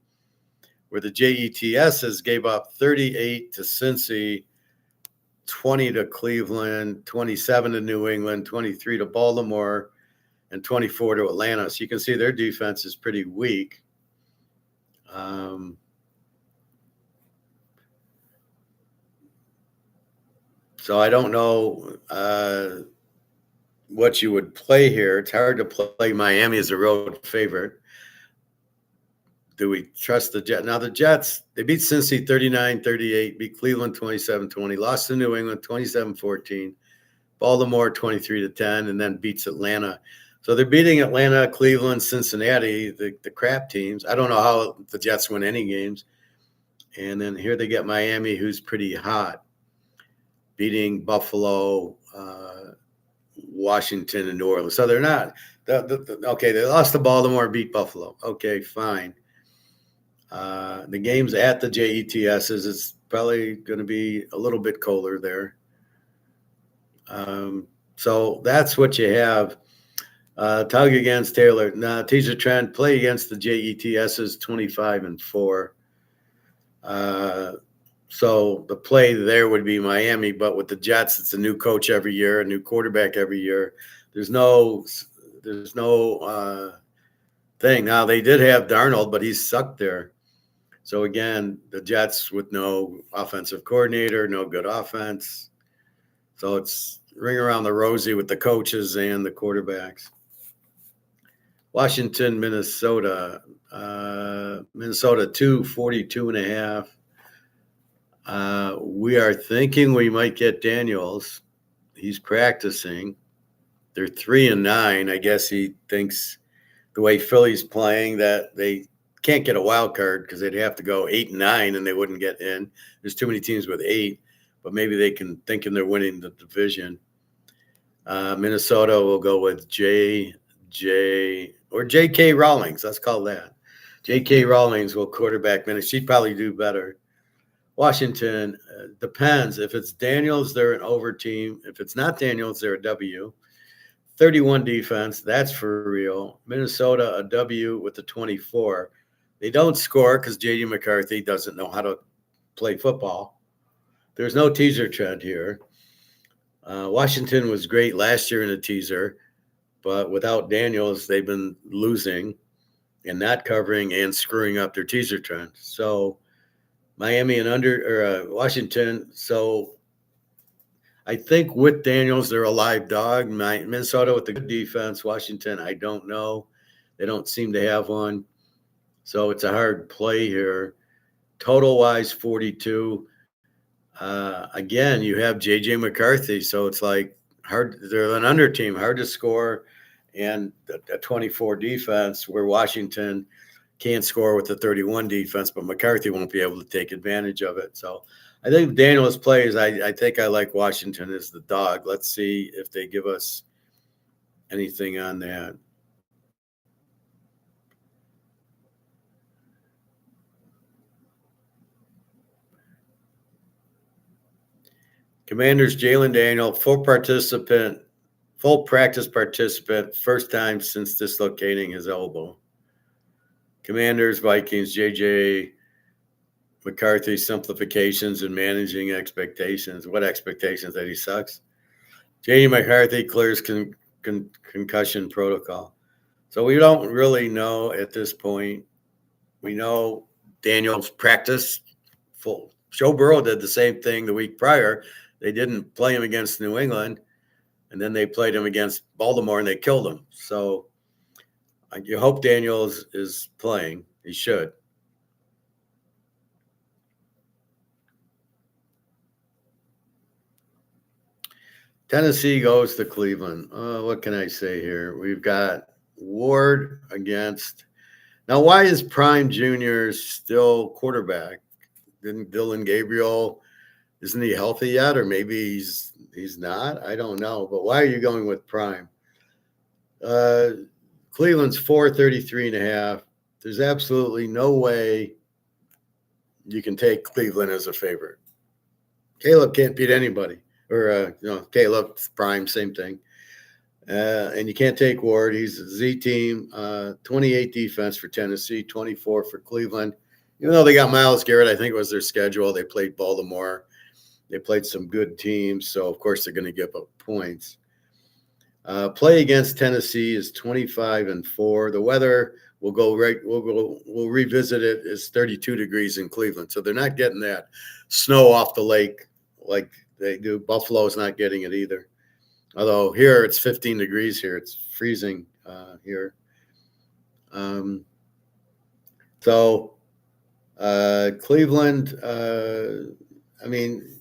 Where the JETSs gave up 38 to Cincy, 20 to Cleveland, 27 to New England, 23 to Baltimore, and 24 to Atlanta. So you can see their defense is pretty weak. So I don't know what you would play here. It's hard to play Miami as a road favorite. Do we trust the Jets? Now the Jets, they beat Cincy 39-38, beat Cleveland 27-20, lost to New England 27-14, Baltimore 23-10, and then beats Atlanta. So they're beating Atlanta, Cleveland, Cincinnati, the crap teams. I don't know how the Jets win any games. And then here they get Miami, who's pretty hot, beating Buffalo, Washington, and New Orleans. So they're not okay. They lost to Baltimore, beat Buffalo. Okay, fine. The games at the JETSs is probably going to be a little bit colder there. So that's what you have. Tug against Taylor. Now, teaser trend, play against the JETSs 25-4. So the play there would be Miami, but with the Jets, it's a new coach every year, a new quarterback every year. There's no thing. Now they did have Darnold, but he's sucked there. So again, the Jets with no offensive coordinator, no good offense. So it's ring around the rosy with the coaches and the quarterbacks. Washington, Minnesota. Minnesota 242.5. We are thinking we might get Daniels. He's practicing. They're 3-9. I guess he thinks the way Philly's playing that they can't get a wild card because they'd have to go 8-9 and they wouldn't get in. There's too many teams with 8, but maybe they can thinking they're winning the division. Minnesota will go with J.K. Rawlings. Let's call that. J.K. Rawlings will quarterback Minnesota. She'd probably do better. Washington depends. If it's Daniels, they're an over team. If it's not Daniels, they're a W. 31 defense, that's for real. Minnesota, a W with the 24. They don't score because J.D. McCarthy doesn't know how to play football. There's no teaser trend here. Washington was great last year in a teaser, but without Daniels, they've been losing and not covering and screwing up their teaser trend. So Miami and Washington. So I think with Daniels, they're a live dog. Minnesota with the good defense. Washington, I don't know. They don't seem to have one. So it's a hard play here. Total wise, 42. Again, you have J.J. McCarthy. So it's like hard. They're an under team, hard to score. And a 24 defense where Washington can't score with the 31 defense, but McCarthy won't be able to take advantage of it. So I think Daniels plays. I think I like Washington as the dog. Let's see if they give us anything on that. Commanders, Jalen Daniel, full practice participant, first time since dislocating his elbow. Commanders, Vikings, JJ McCarthy, simplifications and managing expectations. What expectations? That he sucks? JJ McCarthy clears concussion protocol. So we don't really know at this point. We know Daniels practiced full. Joe Burrow did the same thing the week prior. They didn't play him against New England, and then they played him against Baltimore, and they killed him. So you hope Daniels is playing. He should. Tennessee goes to Cleveland. What can I say here? We've got Ward against. Now, why is Prime Jr. still quarterback? Didn't Dylan Gabriel, isn't he healthy yet? Or maybe he's not? I don't know. But why are you going with Prime? Cleveland's 433.5. There's absolutely no way you can take Cleveland as a favorite. Caleb can't beat anybody. Or, Caleb, Prime, same thing. And you can't take Ward. He's a Z team. 28 defense for Tennessee, 24 for Cleveland. Even though they got Myles Garrett, I think it was their schedule. They played Baltimore. They played some good teams. So, of course, they're going to give up points. Play against Tennessee is 25-4. The weather we'll revisit it. It's 32 degrees in Cleveland. So they're not getting that snow off the lake like they do. Buffalo's not getting it either. Although here it's 15 degrees here. It's freezing here. Cleveland,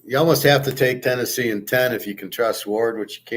you almost have to take Tennessee in 10 if you can trust Ward, which you can't.